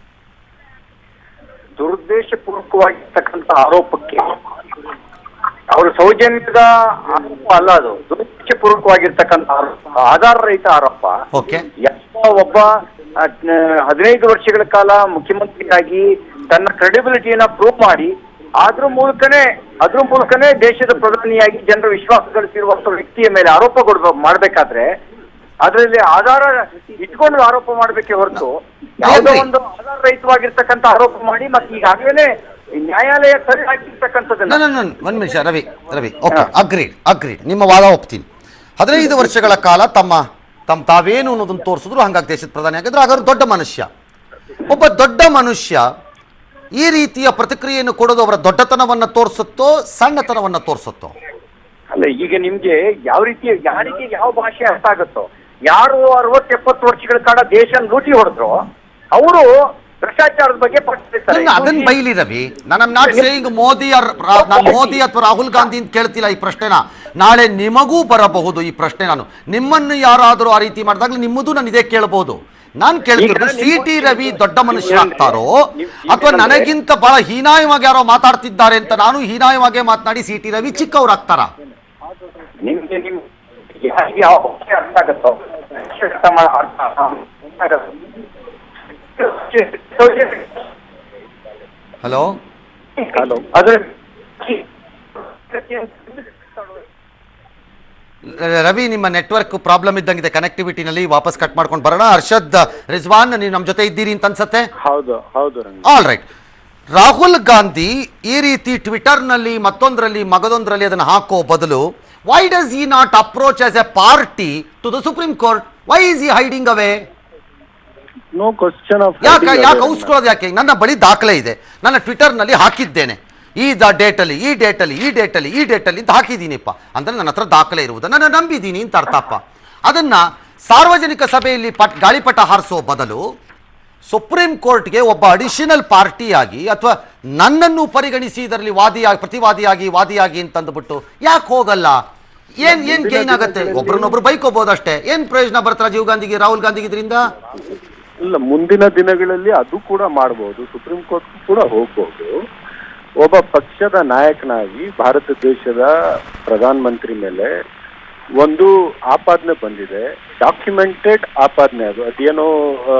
ದುರುದ್ದೇಶಪೂರ್ವಕವಾಗಿರ್ತಕ್ಕಂಥ ಆರೋಪಕ್ಕೆ ಅವರು ಸೌಜನ್ಯದ ಆರೋಪ ಅಲ್ಲ, ಅದು ದುರುದ್ದೇಶಪೂರ್ವಕವಾಗಿರ್ತಕ್ಕಂಥ ಆರೋಪ, ಆಧಾರರಹಿತ ಆರೋಪ. ಒಬ್ಬ 15 ವರ್ಷಗಳ ಕಾಲ ಮುಖ್ಯಮಂತ್ರಿಯಾಗಿ ತನ್ನ ಕ್ರೆಡಿಬಿಲಿಟಿಯನ್ನ ಪ್ರೂವ್ ಮಾಡಿ ಅದ್ರ ಮೂಲಕನೇ ದೇಶದ ಪ್ರಧಾನಿಯಾಗಿ ಜನರ ವಿಶ್ವಾಸ ಗಳಿಸಿರುವಂತ ವ್ಯಕ್ತಿಯ ಮೇಲೆ ಆರೋಪ ಮಾಡ್ಬೇಕಾದ್ರೆ ಅದರಲ್ಲಿ ಆಧಾರ ಇಟ್ಕೊಂಡು ಆರೋಪ ಮಾಡ್ಬೇಕೆ ಹೊರತು ಯಾವುದೋ ಒಂದು ಆಧಾರ ರಹಿತವಾಗಿರ್ತಕ್ಕಂಥ ಆರೋಪ ಮಾಡಿ ಮತ್ತೆ ಈಗಾಗಲೇ ನ್ಯಾಯಾಲಯ ಸರಿ ಹಾಕಿರ್ತಕ್ಕಂಥದ್ದನ್ನ. ಒಂದ್ ನಿಮಿಷ ರವಿ ಓಕೆ, ಅಗ್ರೀಡ್ ನಿಮ್ಮ ವಾದ ಒಪ್ತೀನಿ. 15 ವರ್ಷಗಳ ಕಾಲ ತಮ್ಮ ತಾವೇನು ಅನ್ನೋದನ್ನು ತೋರಿಸಿದ್ರು, ಹಂಗಾಗಿ ದೇಶದ ಪ್ರಧಾನಿ ಆಗಿದ್ರು. ಹಾಗಾದ್ರೆ ದೊಡ್ಡ ಮನುಷ್ಯ, ಒಬ್ಬ ದೊಡ್ಡ ಮನುಷ್ಯ ಈ ರೀತಿಯ ಪ್ರತಿಕ್ರಿಯೆಯನ್ನು ಕೊಡೋದು ಅವರ ದೊಡ್ಡತನವನ್ನ ತೋರಿಸುತ್ತೋ ಸಣ್ಣತನವನ್ನ ತೋರಿಸುತ್ತೋ? ಅಲ್ಲ, ಈಗ ನಿಮ್ಗೆ ಯಾರಿಗೆ ಯಾವ ಭಾಷೆ ಅರ್ಥ ಆಗುತ್ತೋ, ಯಾರು 60-70 ವರ್ಷಗಳ ಕಾಲ ದೇಶ ಲೂಟಿ ಹೊಡೆದ್ರು ಅವರು ಭ್ರಷ್ಟಾಚಾರದ ಬಗ್ಗೆ ಅದನ್ನ ಬೈಲಿ ರವಿ. ನಾನು ನಾಟ್ ಸೇಯಿಂಗ್ ಮೋದಿ ಅಥವಾ ರಾಹುಲ್ ಗಾಂಧಿ ಅಂತ ಕೇಳ್ತಿಲ್ಲ ಈ ಪ್ರಶ್ನೆನ. ನಾಳೆ ನಿಮಗೂ ಬರಬಹುದು ಈ ಪ್ರಶ್ನೆ. ನಾನು ನಿಮ್ಮನ್ನು ಯಾರಾದರೂ ಆ ರೀತಿ ಮಾಡಿದಾಗಲೂ ನಿಮ್ಮದು ನಾನು ಇದೇ ಕೇಳಬಹುದು. ನಾನು ಕೇಳ್ತಿರೋದು CT ರವಿ ದೊಡ್ಡ ಮನುಷ್ಯ ಆಗ್ತಾರೋ ಅಥವಾ ನನಗಿಂತ ಬಹಳ ಹೀನಾಯವಾಗಿ ಯಾರೋ ಮಾತಾಡ್ತಿದ್ದಾರೆ ಅಂತ ನಾನು ಹೀನಾಯವಾಗಿ ಮಾತನಾಡಿ CT ರವಿ ಚಿಕ್ಕವ್ರು ಆಗ್ತಾರ? ಹಲೋ ರವಿ, ನಿಮ್ಮ ನೆಟ್ವರ್ಕ್ ಪ್ರಾಬ್ಲಮ್ ಇದ್ದಂಗಿದೆ ಕನೆಕ್ಟಿವಿಟಿನಲ್ಲಿ. ವಾಪಸ್ ಕಟ್ ಮಾಡ್ಕೊಂಡು ಬರೋಣ. ಅರ್ಷದ್, ರಿಜ್ವಾನ್, ನೀವು ನಮ್ಮ ಜೊತೆ ಇದ್ದೀರಿ ಅಂತ ಅನ್ಸತ್ತೆ. ಹೌದು. All right. ರಾಹುಲ್ ಗಾಂಧಿ ಈ ರೀತಿ ಟ್ವಿಟರ್ನಲ್ಲಿ ಮತ್ತೊಂದರಲ್ಲಿ ಮಗದೊಂದರಲ್ಲಿ ಅದನ್ನು ಹಾಕೋ ಬದಲು why does he not approach as a party to the supreme court? Why is he hiding away? No question of ಯಾಕೆ ಔಸ್ಕೊಳ್ಳೋದು ಯಾಕೆ? ನನ್ನ ಬಳಿ ದಾಖಲೆ ಇದೆ, ನನ್ನ ಟ್ವಿಟರ್ನಲ್ಲಿ ಹಾಕಿದ್ದೇನೆ, ಈ ಡೇಟಲ್ಲಿ ಅಂತ ಹಾಕಿದ್ದೀನಿಪ್ಪ ಅಂದ್ರೆ ನನ್ನ ಹತ್ರ ದಾಖಲೆ ಇರುವುದು, ನನ್ನ ನಂಬಿದ್ದೀನಿ ಅಂತ ಅರ್ಥಪ್ಪ. ಅದನ್ನ ಸಾರ್ವಜನಿಕ ಸಭೆಯಲ್ಲಿ ಗಾಳಿಪಟ ಹಾರಿಸೋ ಬದಲು ಸುಪ್ರೀಂ ಕೋರ್ಟ್ಗೆ ಒಬ್ಬ ಅಡಿಷನಲ್ ಪಾರ್ಟಿಯಾಗಿ ಅಥವಾ ನನ್ನನ್ನು ಪರಿಗಣಿಸಿ ಇದರಲ್ಲಿ ವಾದಿಯಾಗಿ ಅಂತಂದ್ಬಿಟ್ಟು ಯಾಕೆ ಹೋಗಲ್ಲ? ಏನ್ ಗೈನ್ ಆಗತ್ತೆ? ಒಬ್ರನ್ನೊಬ್ರು ಬೈಕೋಬಹುದಷ್ಟೇ. ಏನ್ ಪ್ರಯೋಜನ ಬರ್ತಾರ ರಾಜೀವ್ ಗಾಂಧಿಗೆ, ರಾಹುಲ್ ಗಾಂಧಿಗೆ ಇದರಿಂದ? ಇಲ್ಲ, ಮುಂದಿನ ದಿನಗಳಲ್ಲಿ ಅದು ಕೂಡ ಮಾಡಬಹುದು, ಸುಪ್ರೀಂ ಕೋರ್ಟ್ ಕೂಡ ಹೋಗ್ಬಹುದು. ಒಬ್ಬ ಪಕ್ಷದ ನಾಯಕನಾಗಿ ಭಾರತ ದೇಶದ ಪ್ರಧಾನ ಮಂತ್ರಿ ಮೇಲೆ ಒಂದು ಆಪಾದನೆ ಬಂದಿದೆ, ಡಾಕ್ಯುಮೆಂಟೆಡ್ ಆಪಾದನೆ. ಅದೇನೋ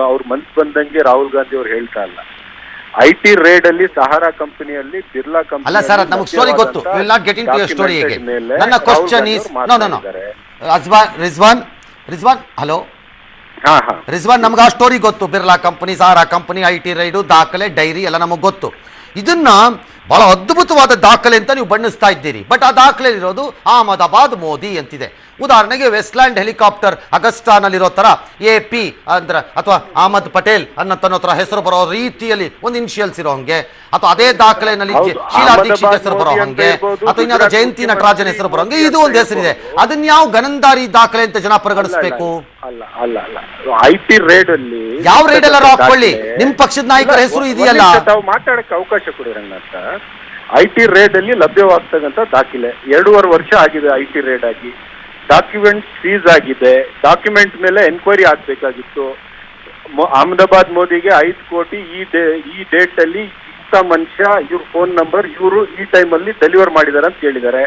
ಅವ್ರ ಮನ್ಸು ಬಂದಂಗೆ ರಾಹುಲ್ ಗಾಂಧಿ ಅವ್ರು ಹೇಳ್ತಾ ಇಲ್ಲ. IT ರೇಡ್ ಅಲ್ಲಿ ಸಹಾರಾ ಕಂಪನಿಯಲ್ಲಿ ಬಿರ್ಲಾ ಕಂಪನಿ ಅಲ್ಲ ಸರ್, ನಮಗೆ ಸ್ಟೋರಿ ಗೊತ್ತು. Will not get into your story again. ನನ್ನ question is no Rizwan hello Rizwan, ನಮ್ಗೆ ಆ ಸ್ಟೋರಿ ಗೊತ್ತು. Birla company, Sahara company, IT raid, ದಾಖಲೆ, ಡೈರಿ ಎಲ್ಲ ನಮಗೆ ಗೊತ್ತು. ಇದನ್ನ ಬಹಳ ಅದ್ಭುತವಾದ ದಾಖಲೆ ಅಂತ ನೀವು ಬಣ್ಣಿಸ್ತಾ ಇದ್ದೀರಿ. ಬಟ್ ಆ ದಾಖಲೆ ಇರೋದು ಅಹಮದಾಬಾದ್ ಮೋದಿ ಅಂತಿದೆ. ಉದಾಹರಣೆಗೆ ವೆಸ್ಟ್ಲ್ಯಾಂಡ್ ಹೆಲಿಕಾಪ್ಟರ್ ಅಗಸ್ಟಾನಲ್ಲಿರೋ ತರ AP ಅಂದ್ರೆ ಅಥವಾ ಅಹಮದ್ ಪಟೇಲ್ ಅನ್ನೋ ತರ ಹೆಸರು ಬರೋ ರೀತಿಯಲ್ಲಿ ಒಂದು ಇನಿಷಿಯಲ್ಸ್ ಇರೋ ಹಂಗೆ, ಅಥವಾ ಅದೇ ದಾಖಲೆನಲ್ಲಿ ಶೀಲಾ ದೀಕ್ಷಿತ್ ಹೆಸರು ಬರೋ ಹಂಗೆ, ಅಥವಾ ಇನ್ನಾದ ಜಯಂತಿ ನಟರಾಜನ್ ಹೆಸರು ಬರೋ ಹಂಗೆ ಇದು ಒಂದು ಹೆಸರಿದೆ. ಅದನ್ನ ಯಾವ ಗನಂದಾರಿ ದಾಖಲೆ ಅಂತ ಜನ ಪರಿಗಣಿಸಬೇಕು? IT ರೇಡ್ ಅಲ್ಲಿ ಯಾವ ರೇಡ್ ಎಲ್ಲರೂ ಹಾಕೊಳ್ಳಿ, ನಿಮ್ ಪಕ್ಷದ ನಾಯಕರ ಹೆಸರು ಇದೆಯಲ್ಲ. ಮಾತಾಡಕ್ಕೆ ಅವಕಾಶ ಕೊಡಿ ರಂಗನಾಥ. IT ರೇಡ್ ಅಲ್ಲಿ ಲಭ್ಯವಾಗ್ತಕ್ಕಂಥ ದಾಖಲೆ 2.5 ವರ್ಷ ಆಗಿದೆ. IT ರೇಡ್ ಆಗಿ ಡಾಕ್ಯುಮೆಂಟ್ ಸೀಸ್ ಆಗಿದೆ. ಡಾಕ್ಯುಮೆಂಟ್ ಮೇಲೆ ಎನ್ಕ್ವೈರಿ ಆಗ್ಬೇಕಾಗಿತ್ತು. ಅಹಮದಾಬಾದ್ ಮೋದಿಗೆ 5 ಕೋಟಿ ಈ ಡೇಟ್ ಅಲ್ಲಿ ಇಂಥ ಮನುಷ್ಯ, ಇವ್ರ ಫೋನ್ ನಂಬರ್, ಇವರು ಈ ಟೈಮ್ ಅಲ್ಲಿ ಡೆಲಿವರ್ ಮಾಡಿದಾರೆ ಅಂತ ಹೇಳಿದ್ದಾರೆ.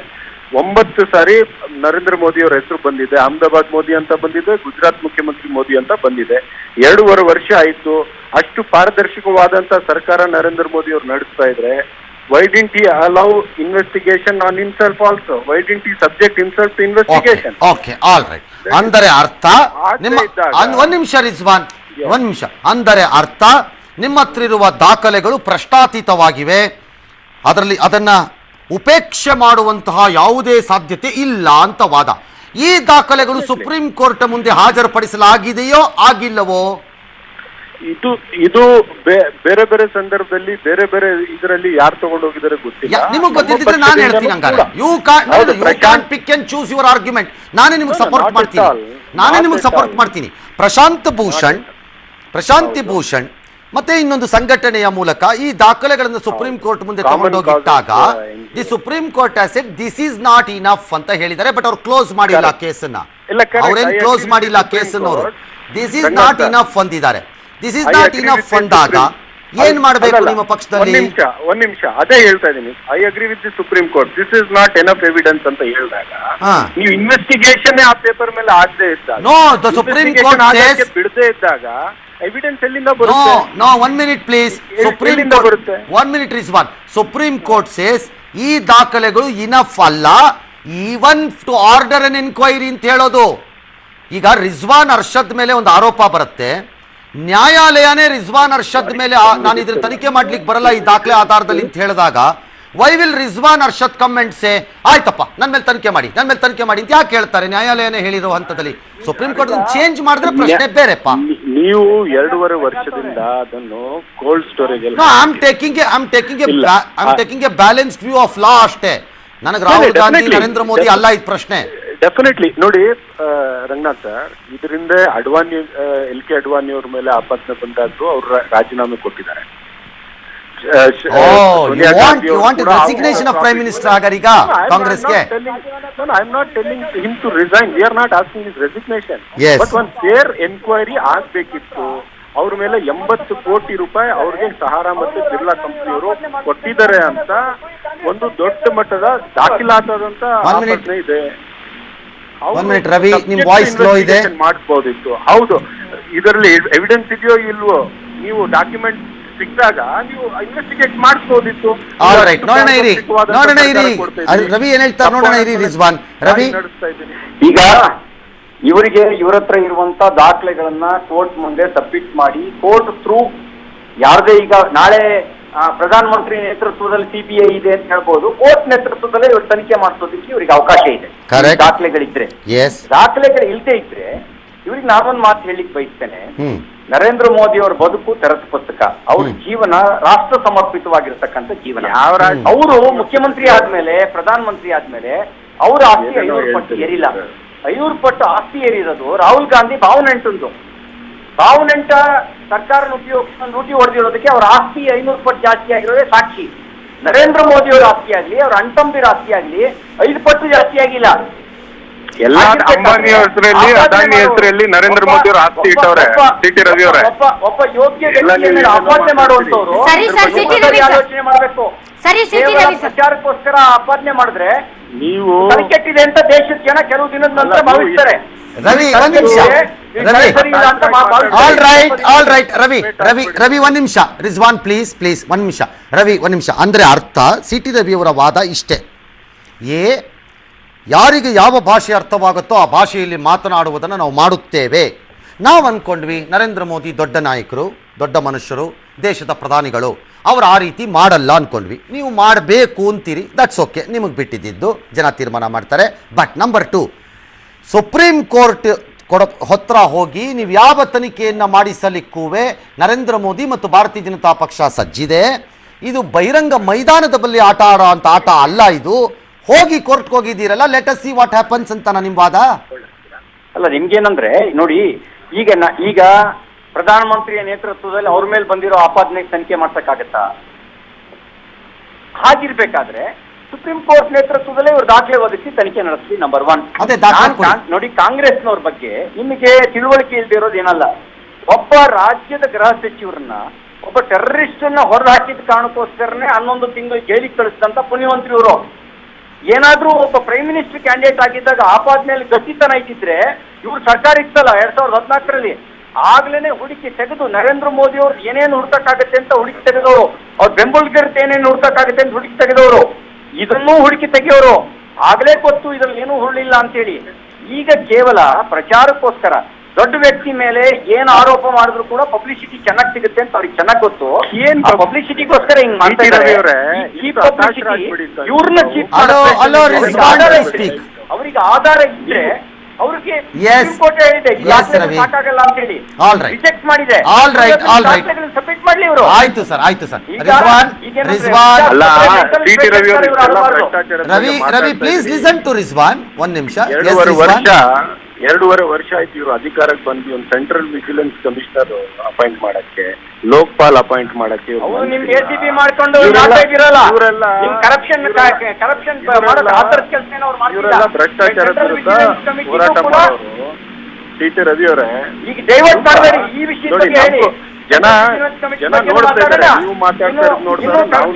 9 ಸಾರಿ ನರೇಂದ್ರ ಮೋದಿ ಅವರ ಹೆಸರು ಬಂದಿದೆ. ಅಹಮದಾಬಾದ್ ಮೋದಿ ಅಂತ ಬಂದಿದೆ, ಗುಜರಾತ್ ಮುಖ್ಯಮಂತ್ರಿ ಮೋದಿ ಅಂತ ಬಂದಿದೆ. 2.5 ವರ್ಷ ಆಯ್ತು. ಅಷ್ಟು ಪಾರದರ್ಶಕವಾದಂತ ಸರ್ಕಾರ ನರೇಂದ್ರ ಮೋದಿ ಅವರು ನಡೆಸ್ತಾ ಇದ್ರೆ, why didn't he allow investigation on himself also? Why didn't he subject himself to investigation? Okay, all right. ಅಂದರೆ ಅರ್ಥ ನಿಮ್ಮ ಒಂದು ನಿಮಿಷ ರಿಜ್ವಾನ್, ಒಂದು ನಿಮಿಷ. ಅಂದರೆ ಅರ್ಥ ನಿಮ್ಮ ಹತ್ರ ಇರುವ ದಾಖಲೆಗಳು ಪ್ರಶ್ನಾತೀತವಾಗಿವೆ, ಅದರಲ್ಲಿ ಅದನ್ನ ಉಪೇಕ್ಷೆ ಮಾಡುವಂತಹ ಯಾವುದೇ ಸಾಧ್ಯತೆ ಇಲ್ಲ ಅಂತ ವಾದ. ಈ ದಾಖಲೆಗಳು ಸುಪ್ರೀಂ ಕೋರ್ಟ್ ಮುಂದೆ ಹಾಜರುಪಡಿಸಲಾಗಿದೆಯೋ ಆಗಿಲ್ಲವೋ? ಇದು ಬೇರೆ ಬೇರೆ ಸಂದರ್ಭದಲ್ಲಿ ಬೇರೆ ಬೇರೆ ಇದರಲ್ಲಿ ಯಾರು ತಗೊಂಡು ಹೋಗಿದ್ದಾರೆ ಗೊತ್ತಿಲ್ಲ. ನಿಮಗೆ ಗೊತ್ತಿದ್ರೆ ನಾನು ಹೇಳ್ತೀನಿ. ಹಂಗಾರೆ you can't pick and choose your argument. ನಾನೇ ನಿಮಗೆ ಸಪೋರ್ಟ್ ಮಾಡ್ತೀನಿ. ಪ್ರಶಾಂತಿ ಭೂಷಣ್ ಮತ್ತೆ ಇನ್ನೊಂದು ಸಂಘಟನೆಯ ಮೂಲಕ ಈ ದಾಖಲೆಗಳನ್ನು ಸುಪ್ರೀಂ ಕೋರ್ಟ್ ಮುಂದೆ ತಗೊಂಡೋಗಿಟ್ಟಾಗ the supreme court has said this is not enough ಅಂತ ಹೇಳಿದ್ದಾರೆ. ಬಟ್ ಅವ್ರು ಕ್ಲೋಸ್ ಮಾಡಿಲ್ಲ ಕೇಸನ್ನ. ಅವ್ರೇನ್ ಕ್ಲೋಸ್ ಮಾಡಿಲ್ಲ ಕೇಸನ್ನ. ಅವರು ದಿಸ್ ಈಸ್ ನಾಟ್ ಇನಫ್ ಅಂದಿದ್ದಾರೆ. ದಿಸ್ ಈಸ್ ನಾಟ್ ಇನಫ್ ಅಂದಾಗ ಏನ್ ಮಾಡ್ಬೇಕು ನಿಮ್ಮ ಪಕ್ಷದಲ್ಲಿ? ಒಂದ್ ನಿಮಿಷ ಅದೇ ಹೇಳ್ತಾ ಇದೀನಿ. I agree with the supreme court, this is not enough evidence ಅಂತ ಹೇಳಿದಾಗ ನೀವು ಇನ್ವೆಸ್ಟಿಗೇಷನ್ ಆ ಪೇಪರ್ ಮೇಲೆ ಆಗದೆ ಇದ್ದಾಗ, no the supreme court says ಬಿಡದೆ ಇದ್ದಾಗ ಎವಿಡೆನ್ಸ್ ಎಲ್ಲಿಂದ ಬರುತ್ತೆ? No 1 minute please. Supreme court ಬರುತ್ತೆ 1 minute Rizwan. Supreme court says ಈ ದಾಖಲೆಗಳು ಇನಫ್ ಅಲ್ಲ, even to order an enquiry ಅಂತ ಹೇಳೋದು. ಈಗ ರಿಜ್ವಾನ್ ಅರ್ಷದ್ ಮೇಲೆ ಒಂದು ಆರೋಪ ಬರುತ್ತೆ, ನ್ಯಾಯಾಲಯನೇ ರಿಜ್ವಾನ್ ಅರ್ಷದ್ ಮೇಲೆ ನಾನು ಇದ್ರ ತನಿಖೆ ಮಾಡ್ಲಿಕ್ಕೆ ಬರಲ್ಲ ಈ ದಾಖಲೆ ಆಧಾರದಲ್ಲಿ ಅಂತ ಹೇಳಿದಾಗ why will Rizwan Arshad comment say ಆಯ್ತಪ್ಪ ನನ್ನ ಮೇಲೆ ತನಿಖೆ ಮಾಡಿ ಅಂತ ಯಾಕೆ ಹೇಳ್ತಾರೆ? ನ್ಯಾಯಾಲಯನೇ ಹೇಳಿರೋ ಹಂತದಲ್ಲಿ ಸುಪ್ರೀಂ ಕೋರ್ಟ್ ಚೇಂಜ್ ಮಾಡಿದ್ರೆ ಪ್ರಶ್ನೆ ಬೇರೆಪ್ಪ. ನೀವು 2.5 ವರ್ಷದಿಂದ ಅದನ್ನು cold storage I am taking A balanced view of law ಅಷ್ಟೇ. ನನಗೆ ರಾಹುಲ್ ಗಾಂಧಿ ನರೇಂದ್ರ ಮೋದಿ ಅಲ್ಲ ಇದು ಪ್ರಶ್ನೆ. ಡೆಫಿನೆಟ್ಲಿ ನೋಡಿ ರಂಗನಾಥ್ ಸರ್, ಇದರಿಂದ ಅಡ್ವಾಣಿ LK ಅಡ್ವಾಣಿ ಅವ್ರ ಮೇಲೆ ಆಪಾದನೆ ಬಂದಾದ್ರು ಅವ್ರು ರಾಜೀನಾಮೆ ಕೊಟ್ಟಿದ್ದಾರೆ. ರೆಸಿಗ್ನೇಷನ್ ಆಫ್ ಪ್ರೈಮ್ ಮಿನಿಸ್ಟರ್ ಆಗಾರ ಈಗ ಕಾಂಗ್ರೆಸ್ಗೆ. I am not telling him to resign, we are not asking his resignation, but ಒಂದು ಫೇರ್ ಎನ್ಕ್ವೈರಿ ಆಗ್ಬೇಕಿತ್ತು. ಅವ್ರ ಮೇಲೆ 80 ಕೋಟಿ ರೂಪಾಯಿ ಅವ್ರಿಗೆ ಸಹಾರಾ ಮತ್ತು ಬಿರ್ಲಾ ಕಂಪನಿಯವರು ಕೊಟ್ಟಿದ್ದಾರೆ ಅಂತ ಒಂದು ದೊಡ್ಡ ಮಟ್ಟದ ದಾಖಲಾತದಂತ ಆಪಾದನೆ ಇದೆ. ರವಿ, ನಿಮ್ ವಾಯ್ಸ್ ಲೋ ಇದೆ. ಮಾಡ್ಬೋದಿತ್ತು. ಹೌದು, ಇದರಲ್ಲಿ ಎವಿಡೆನ್ಸ್ ಇದೆಯೋ ಇಲ್ವೋ ನೀವು ಡಾಕ್ಯುಮೆಂಟ್ ಸಿಕ್ಕಿದಾಗ ನೀವು ಇನ್ವೆಸ್ಟಿಗೇಟ್ ಮಾಡಿಸಬಹುದಿತ್ತು. ನೋಡೋಣ ಇರಿ ರವಿ ಏನ್ ಹೇಳ್ತಾರೆ, ನೋಡೋಣ ಇರಿ ರಿಜ್ವಾನ್. ರವಿ, ಈಗ ಇವರಿಗೆ ಇವರ ಹತ್ರ ಇರುವಂತ ದಾಖಲೆಗಳನ್ನ ಕೋರ್ಟ್ ಮುಂದೆ ಸಬ್ಮಿಟ್ ಮಾಡಿ ಕೋರ್ಟ್ ಥ್ರೂ ಯಾರದೇ ಈಗ ನಾಳೆ ಪ್ರಧಾನ ಮಂತ್ರಿ ನೇತೃತ್ವದಲ್ಲಿ CBI ಇದೆ ಅಂತ ಹೇಳ್ಬೋದು, ಕೋರ್ಟ್ ನೇತೃತ್ವದಲ್ಲೇ ಇವ್ರು ತನಿಖೆ ಮಾಡಿಸೋದಕ್ಕೆ ಇವರಿಗೆ ಅವಕಾಶ ಇದೆ ದಾಖಲೆಗಳಿದ್ರೆ. ದಾಖಲೆಗಳು ಇಲ್ಲದೆ ಇದ್ರೆ ಇವ್ರಿಗೆ ನಾನೊಂದು ಮಾತು ಹೇಳಿಕ್ ಬಯಸ್ತೇನೆ, ನರೇಂದ್ರ ಮೋದಿ ಅವರ ಬದುಕು ತೆರೆದ ಪುಸ್ತಕ, ಅವ್ರ ಜೀವನ ರಾಷ್ಟ್ರ ಸಮರ್ಪಿತವಾಗಿರ್ತಕ್ಕಂಥ ಜೀವನ. ಅವರು ಮುಖ್ಯಮಂತ್ರಿ ಆದ್ಮೇಲೆ ಪ್ರಧಾನ ಮಂತ್ರಿ ಆದ್ಮೇಲೆ ಅವ್ರ ಆಸ್ತಿ 500 ಪಟ್ಟು ಏರಿಲ್ಲ. 500 ಪಟ್ಟು ಆಸ್ತಿ ಏರಿರೋದು ರಾಹುಲ್ ಗಾಂಧಿ ಬಾವುನೆಂಟ ಸರ್ಕಾರ ಲೂಟಿ ಹೊಡೆದಿರೋದಕ್ಕೆ ಅವ್ರ ಆಸ್ತಿ 500 ಪಟ್ಟು ಜಾಸ್ತಿ ಆಗಿರೋದೇ ಸಾಕ್ಷಿ. ನರೇಂದ್ರ ಮೋದಿ ಅವರ ಆಸ್ತಿ ಆಗ್ಲಿ, ಅವ್ರ ಅಣ್ತಂಬಿರ ಆಸ್ತಿ ಆಗ್ಲಿ 5 ಪಟ್ಟು ಜಾಸ್ತಿ ಆಗಿಲ್ಲ. ಎಲ್ಲ ಅಂಬಾನಿ ಹೆಸರಲ್ಲಿ, ಅದಾನಿ ಹೆಸರಲ್ಲಿ ನರೇಂದ್ರ ಮೋದಿ ಅವರು ಆಸ್ತಿ ಇಟ್ಟವ್ರೆ. CT ರವಿ ಅವರೇ, ಒಬ್ಬ ಯೋಗ್ಯ ವ್ಯಕ್ತಿಯನ್ನು ಆಪಾದನೆ ಮಾಡುವಂತವ್ರು ಆಲೋಚನೆ ಮಾಡಬೇಕು. ಪ್ರಚಾರಕ್ಕೋಸ್ಕರ ಆಪಾದನೆ ಮಾಡಿದ್ರೆ ನೀವು ಕೆಟ್ಟಿದೆ ಅಂತ ದೇಶದ ಜನ ಕೆಲವು ದಿನದ ನಂತರ ಭಾವಿಸ್ತಾರೆ. ರವಿ ಒಂದ್ ನಿಮಿಷ. ಆಲ್ ರೈಟ್ ರವಿ ಒಂದ್ ನಿಮಿಷ. ರಿಜ್ವಾನ್ ಪ್ಲೀಸ್ 1 ನಿಮಿಷ. ರವಿ 1 ನಿಮಿಷ. ಅಂದ್ರೆ ಅರ್ಥ CT ರವಿ ಅವರ ವಾದ ಇಷ್ಟೇ, ಯಾರಿಗೆ ಯಾವ ಭಾಷೆ ಅರ್ಥವಾಗುತ್ತೋ ಆ ಭಾಷೆಯಲ್ಲಿ ಮಾತನಾಡುವುದನ್ನು ನಾವು ಮಾಡುತ್ತೇವೆ. ನಾವು ಅಂದ್ಕೊಂಡ್ವಿ ನರೇಂದ್ರ ಮೋದಿ ದೊಡ್ಡ ನಾಯಕರು, ದೊಡ್ಡ ಮನುಷ್ಯರು, ದೇಶದ ಪ್ರಧಾನಿಗಳು, ಅವ್ರು ಆ ರೀತಿ ಮಾಡಲ್ಲ ಅಂದ್ಕೊಂಡ್ವಿ. ನೀವು ಮಾಡಬೇಕು ಅಂತೀರಿ, ದಟ್ಸ್ ಓಕೆ, ನಿಮಗೆ ಬಿಟ್ಟಿದ್ದು, ಜನ ತೀರ್ಮಾನ ಮಾಡ್ತಾರೆ. ಬಟ್ ನಂಬರ್ 2, ಸುಪ್ರೀಂ ಕೋರ್ಟ್ ಹತ್ರ ಹೋಗಿ ನೀವು ಯಾವ ತನಿಖೆಯನ್ನು ಮಾಡಿಸಲಿಕ್ಕೂ ನರೇಂದ್ರ ಮೋದಿ ಮತ್ತು ಭಾರತೀಯ ಜನತಾ ಪಕ್ಷ ಸಜ್ಜಿದೆ. ಇದು ಬಹಿರಂಗ ಮೈದಾನದ ಬಳಿ ಆಟ ಆಡೋ ಅಂತ ಆಟ ಅಲ್ಲ ಇದು. ಹೋಗಿ ಕೋರ್ಟ್ಗೆ ಹೋಗಿದ್ದೀರಲ್ಲ, let us see what happens ಅಂತ ನಿಮ್ಮ ವಾದ ಅಲ್ಲ. ನಿಮ್ಗೇನಂದ್ರೆ ನೋಡಿ, ಈಗ ಪ್ರಧಾನ ಮಂತ್ರಿಯ ನೇತೃತ್ವದಲ್ಲಿ ಅವ್ರ ಮೇಲೆ ಬಂದಿರೋ ಆಪಾದನೆಗೆ ತನಿಖೆ ಮಾಡ್ಸಕ್ಕಾಗತ್ತಾ? ಹಾಗಿರ್ಬೇಕಾದ್ರೆ ಸುಪ್ರೀಂ ಕೋರ್ಟ್ ನೇತೃತ್ವದಲ್ಲೇ ಇವ್ರು ದಾಖಲೆ ಒದಗಿಸಿ ತನಿಖೆ ನಡೆಸಿ. ನಂಬರ್ 1 ನೋಡಿ, ಕಾಂಗ್ರೆಸ್ನವ್ರ ಬಗ್ಗೆ ನಿಮಗೆ ತಿಳುವಳಿಕೆ ಇಲ್ಲದೆ ಇರೋದು ಏನಲ್ಲ. ಒಬ್ಬ ರಾಜ್ಯದ ಗೃಹ ಸಚಿವರನ್ನ, ಒಬ್ಬ ಟೆರರಿಸ್ಟ್ ಅನ್ನ ಹೊರಗೆ ಹಾಕಿದ ಕಾರಣಕ್ಕೋಸ್ಕರನೇ 11 ತಿಂಗಳು ಜೈಲಿಗೆ ಕಳಿಸಿದಂತ ಪುಣ್ಯವಂತರು ಇವರು. ಏನಾದ್ರೂ ಒಬ್ಬ ಪ್ರೈಮ್ ಮಿನಿಸ್ಟರ್ ಕ್ಯಾಂಡಿಡೇಟ್ ಆಗಿದ್ದಾಗ ಆಪಾದನೆಯಲ್ಲಿ ಗಟ್ಟಿತನ ಇದ್ದಿದ್ರೆ ಇವ್ರು ಸರ್ಕಾರ ಇತ್ತಲ್ಲ 2014ರಲ್ಲಿ, ಆಗ್ಲೇನೆ ಹುಡುಕಿ ತೆಗೆದು ನರೇಂದ್ರ ಮೋದಿ ಅವ್ರು ಏನೇನು ಹುಡುಕಾಗತ್ತೆ ಅಂತ ಹುಡುಕಿ ತೆಗೆದವರು, ಅವ್ರ ಬೆಂಬಲಿಗರದ್ದು ಏನೇನು ಹುಡುಕಾಗತ್ತೆ ಅಂತ ಹುಡುಕಿ ತೆಗೆದವರು, ಇದನ್ನೂ ಹುಡುಕಿ ತೆಗೆಯೋರು. ಆಗ್ಲೇ ಗೊತ್ತು ಇದ್ರಲ್ಲಿ ಏನೂ ಹುರುಳಿಲ್ಲ ಅಂತೇಳಿ. ಈಗ ಕೇವಲ ಪ್ರಚಾರಕ್ಕೋಸ್ಕರ ದೊಡ್ಡ ವ್ಯಕ್ತಿ ಮೇಲೆ ಏನ್ ಆರೋಪ ಮಾಡಿದ್ರು ಕೂಡ ಪಬ್ಲಿಸಿಟಿ ಚೆನ್ನಾಗಿ ಸಿಗುತ್ತೆ ಅಂತ ಅವ್ರಿಗೆ ಚೆನ್ನಾಗಿ ಗೊತ್ತು. ಏನ್ ಪಬ್ಲಿಸಿಟಿಗೋಸ್ಕರ ಹಿಂಗ್ ಮಾಡ್ತಾ ಇದ್ದಾರೆ. ಇವ್ರನ್ನ ಚೀಫ್ ಅವ್ರಿಗೆ ಆಧಾರ ಇದ್ರೆ ಅವ್ರಿಗೆ ಸಾಕಾಗಲ್ಲ ಅಂತ ಹೇಳಿ ರಿಜೆಕ್ಟ್ ಮಾಡಿದೆ. ಸಬ್ಮಿಟ್ ಮಾಡ್ಲಿ ಇವರು. ಆಯ್ತು sir. Ravi please listen to Rizwan 1 ನಿಮಿಷ. 2.5 ವರ್ಷ ಆಯ್ತು ಇವರು ಅಧಿಕಾರಕ್ಕೆ ಬಂದು ಒಂದು ಸೆಂಟ್ರಲ್ ವಿಜಿಲೆನ್ಸ್ ಕಮಿಷನರ್ ಅಪಾಯಿಂಟ್ ಮಾಡಕ್ಕೆ, ಲೋಕ್ಪಾಲ್ ಅಪಾಯಿಂಟ್ ಮಾಡಕ್ಕೆ ನಿಮ್ಗೆ ACB ಮಾಡ್ಕೊಂಡು ಇವರೆಲ್ಲ ಭ್ರಷ್ಟಾಚಾರದ ವಿರುದ್ಧ ಹೋರಾಟ ಮಾಡೋರು. CT ರವಿ ಅವರೇ, ಈಗ ದಯವಿಟ್ಟು ಮಾಡಬೇಡಿ ಈ ವಿಷಯ. ಜನ ನೋಡ್ತಾ ಇದ್ದಾರೆ, ನೀವು ಮಾತಾಡ್ತಾ ಇರೋದು ನೋಡ್ತಾರೆ, ನಾವು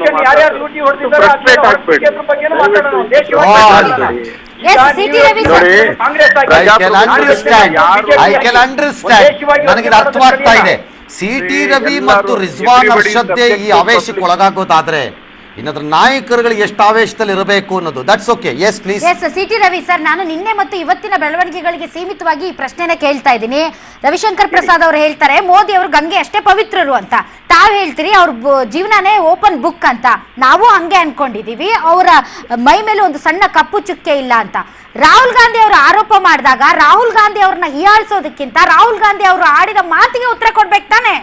ನನಗೆ ಅರ್ಥವಾಗ್ತಾ ಇದೆ. ಸಿ.ಟಿ. ರವಿ ಮತ್ತು ರಿಜ್ವಾನ್ ಅರ್ಷದ್ದೇ ಈ ಆವೇಶಕ್ಕೆ ಒಳಗಾಗೋದಾದ್ರೆ ಇನ್ನದ್ರ ನಾಯಕರುಗಳು ಎಷ್ಟು ಆವೇಶದಲ್ಲಿ ಇರಬೇಕು ಅನ್ನೋದು. That's okay. Yes please. Yes C T. Ravi sir, ನಾನು ನಿನ್ನೆ ಮತ್ತು ಇವತ್ತಿನ ಬೆಳವಣಿಗೆಗಳಿಗೆ ಸೀಮಿತವಾಗಿ ಈ ಪ್ರಶ್ನೆನ ಕೇಳ್ತಾ ಇದ್ದೀನಿ. ರವಿಶಂಕರ್ ಪ್ರಸಾದ್ ಅವರು ಹೇಳ್ತಾರೆ ಮೋದಿ ಅವರು ಗಂಗೆ ಅಷ್ಟೇ ಪವಿತ್ರರು ಅಂತ, ತಾವ್ ಹೇಳ್ತೀರಿ ಅವ್ರ ಜೀವನನೇ ಓಪನ್ ಬುಕ್ ಅಂತ. ನಾವು ಹಂಗೆ ಅನ್ಕೊಂಡಿದೀವಿ, ಅವರ ಮೈ ಮೇಲೆ ಒಂದು ಸಣ್ಣ ಕಪ್ಪು ಚುಕ್ಕೆ ಇಲ್ಲ ಅಂತ. ರಾಹುಲ್ ಗಾಂಧಿ ಅವರು ಆರೋಪ ಮಾಡಿದಾಗ ರಾಹುಲ್ ಗಾಂಧಿ ಅವ್ರನ್ನ ಹೀಯಾಳಿಸೋದಕ್ಕಿಂತ ರಾಹುಲ್ ಗಾಂಧಿ ಅವರು ಆಡಿದ ಮಾತಿಗೆ ಉತ್ತರ ಕೊಡ್ಬೇಕು ತಾನೆ.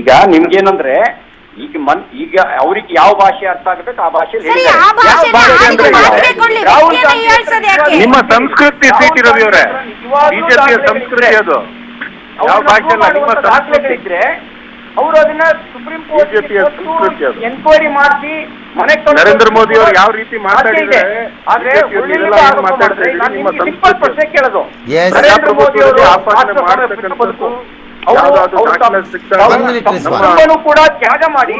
ಈಗ ನಿಮ್ಗೇನಂದ್ರೆ ಈಗ ಅವ್ರಿಗೆ ಯಾವ ಭಾಷೆ ಅರ್ಥ ಆಗಬೇಕು ಆ ಭಾಷೆ ನಿಮ್ಮ ಸಂಸ್ಕೃತಿ ಸಿ.ಟಿ. ರವಿ ಅವರೇ, ಬಿಜೆಪಿಯ ಸಂಸ್ಕೃತಿ ಅದು. ಯಾವ ಭಾಷೆ ಅಲ್ಲ, ನಿಮ್ಮ ಸಂಸ್ಕೃತಿ ಇದ್ರೆ ಅವರು ಅದನ್ನ ಸುಪ್ರೀಂ ಕೋರ್ಟ್ ಎನ್ಕ್ವೈರಿ ಮಾಡಿಸಿ ಮನೆ ನರೇಂದ್ರ ಮೋದಿ ಅವರು ಯಾವ ರೀತಿ ಮಾತಾಡಿದ್ದಾರೆ. ಆದ್ರೆ ಸಿಂಪಲ್ ಪ್ರಶ್ನೆ ಕೇಳೋದು, ನರೇಂದ್ರ ಮೋದಿ ಅವರು ಕೂಡ ತ್ಯಾಗ ಮಾಡಿ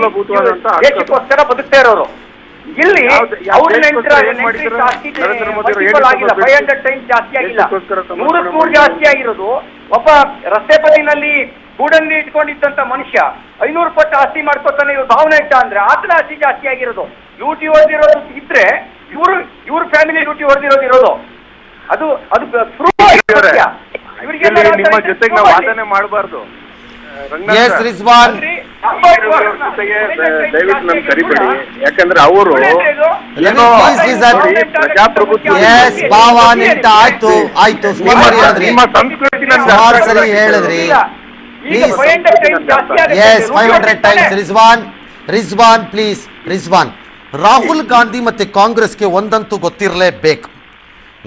ದೇಶಕ್ಕೋಸ್ಕರ ಬದುಕ್ತಾ ಇರೋರು. ಇಲ್ಲಿ ಅವ್ರ ಜಾಸ್ತಿ ಆಗಿಲ್ಲ, 500 ಟೈಮ್ಸ್ ಜಾಸ್ತಿ ಆಗಿಲ್ಲ, 100 ಜಾಸ್ತಿ ಆಗಿರೋದು. ಒಬ್ಬ ರಸ್ತೆ ಬದಿನಲ್ಲಿ ಗೂಡಂಗಿ ಇಟ್ಕೊಂಡಿದ್ದಂತ ಮನುಷ್ಯ 500 ಪಟ್ಟು ಆಸ್ತಿ ಮಾಡ್ಕೊತಾನೆ ಇವ್ರು ಭಾವನೆ ಇಟ್ಟ ಅಂದ್ರೆ ಆತನ ಆಸ್ತಿ ಜಾಸ್ತಿ ಆಗಿರೋದು. ಡ್ಯೂಟಿ ಹೊಡೆದಿರೋದು ಇದ್ರೆ ಇವ್ರ ಫ್ಯಾಮಿಲಿ ಡ್ಯೂಟಿ ಹೊಡೆದಿರೋದು ಇರೋದು ಅದು ನಿಮ್ಮ ಜೊತೆಗೆ ನಾವು ವಾದನೆ ಮಾಡಬಾರ್ದು. ದಯವಿಟ್ಟು ನಮ್ಗೆ ಕರಿಬೇಡಿ, ಯಾಕಂದ್ರೆ ಅವರು ನಿಮ್ಮ ಸಂಸ್ಕೃತಿ ಹೇಳಿದ್ರಿ. ರಿಜ್ವಾನ್ ಪ್ಲೀಸ್. ರಿಜ್ವಾನ್, ರಾಹುಲ್ ಗಾಂಧಿ ಮತ್ತೆ ಕಾಂಗ್ರೆಸ್ಗೆ ಒಂದಂತೂ ಗೊತ್ತಿರಲೇಬೇಕು,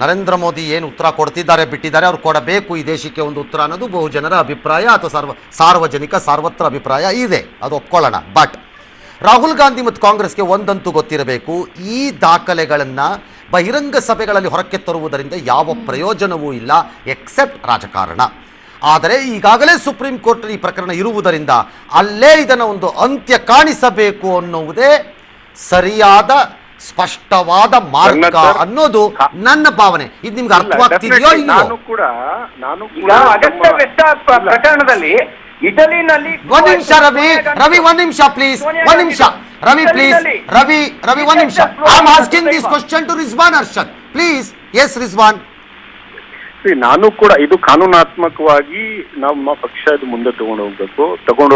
ನರೇಂದ್ರ ಮೋದಿ ಏನು ಉತ್ತರ ಕೊಡ್ತಿದ್ದಾರೆ ಬಿಟ್ಟಿದ್ದಾರೆ, ಅವ್ರು ಕೊಡಬೇಕು ಈ ದೇಶಕ್ಕೆ ಒಂದು ಉತ್ತರ ಅನ್ನೋದು ಬಹುಜನರ ಅಭಿಪ್ರಾಯ ಅಥವಾ ಸಾರ್ವಜನಿಕ ಸಾರ್ವತ್ರ ಅಭಿಪ್ರಾಯ ಇದೆ, ಅದು ಒಪ್ಕೊಳ್ಳೋಣ. ಬಟ್ ರಾಹುಲ್ ಗಾಂಧಿ ಮತ್ತು ಕಾಂಗ್ರೆಸ್ಗೆ ಒಂದಂತೂ ಗೊತ್ತಿರಬೇಕು, ಈ ದಾಖಲೆಗಳನ್ನು ಬಹಿರಂಗ ಸಭೆಗಳಲ್ಲಿ ಹೊರಕ್ಕೆ ತರುವುದರಿಂದ ಯಾವ ಪ್ರಯೋಜನವೂ ಇಲ್ಲ ಎಕ್ಸೆಪ್ಟ್ ರಾಜಕಾರಣ. ಆದರೆ ಈಗಾಗಲೇ ಸುಪ್ರೀಂ ಕೋರ್ಟ್ ಈ ಪ್ರಕರಣ ಇರುವುದರಿಂದ ಅಲ್ಲೇ ಇದನ್ನು ಒಂದು ಅಂತ್ಯ ಕಾಣಿಸಬೇಕು ಅನ್ನುವುದೇ ಸರಿಯಾದ ಸ್ಪಷ್ಟವಾದ ಮಾರ್ಗ ಅನ್ನೋದು ನನ್ನ ಭಾವನೆ. ಇದು ನಿಮ್ಗೆ ಅರ್ಥವಾಗ್ತಿದೆಯೋ ಇಲ್ಲೋ? ಪ್ರಕರಣದಲ್ಲಿ ಇಟಲಿನಲ್ಲಿ ಒಂದ್ ನಿಮಿಷ ರವಿ ಒಂದ್ ನಿಮಿಷ ಪ್ಲೀಸ್, ಒಂದ್ ನಿಮಿಷ ರವಿ ಪ್ಲೀಸ್, ರವಿ ಒಂದ್ ನಿಮಿಷ. I am asking this question to Rizwan Arshad please. Yes Rizwan. ನಾನು ಕೂಡ ಇದು ಕಾನೂನಾತ್ಮಕವಾಗಿ ನಮ್ಮ ಪಕ್ಷ ಇದು ಮುಂದೆ ತಗೊಂಡು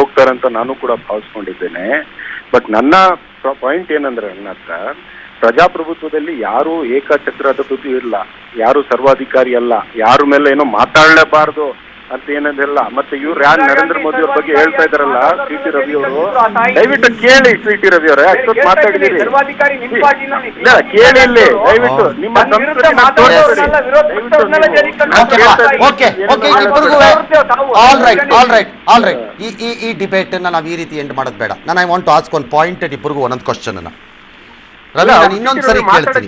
ಹೋಗ್ತಾರಂತ ನಾನು ಕೂಡ ಭಾವಿಸ್ಕೊಂಡಿದ್ದೇನೆ. ಬಟ್ ನನ್ನ ಪಾಯಿಂಟ್ ಏನಂದ್ರೆ ನನ್ನ ಹತ್ರ ಪ್ರಜಾಪ್ರಭುತ್ವದಲ್ಲಿ ಯಾರು ಏಕಚಕ್ರಾಧಿಪತಿ ಇಲ್ಲ, ಯಾರು ಸರ್ವಾಧಿಕಾರಿ ಅಲ್ಲ, ಯಾರ ಮೇಲೆ ಏನೋ ಮಾತಾಡಲೇಬಾರ್ದು ಅಂತ ಏನಂದಿಲ್ಲ. ಮತ್ತೆ ಇವ್ರು ಯಾರು ನರೇಂದ್ರ ಮೋದಿ ಅವ್ರ ಬಗ್ಗೆ ಹೇಳ್ತಾ ಇದಾರಲ್ಲ, ಸಿ.ಟಿ. ರವಿ ಅವರು, ದಯವಿಟ್ಟು ಕೇಳಿ. ಸಿ.ಟಿ. ರವಿ ಅವರೇ ಅಷ್ಟೊತ್ತು ಮಾತಾಡಿದಿರಿ, ಇಲ್ಲ ಕೇಳಿ ಇಲ್ಲಿ ದಯವಿಟ್ಟು. ನಿಮ್ಮ ಈ ಡಿಬೇಟ್ ನಾವು ಈ ರೀತಿ ಎಂಡ್ ಮಾಡೋದು ಬೇಡ. ನಾನು I want to ask one point ಇಬ್ಬರಿಗೂ ಒಂದೊಂದು ಕ್ವಶನ್ ಅನ್ನ. ರವಿ, ನಾನು ಇನ್ನೊಂದು ಸರಿ ಕೇಳ್ತೀನಿ.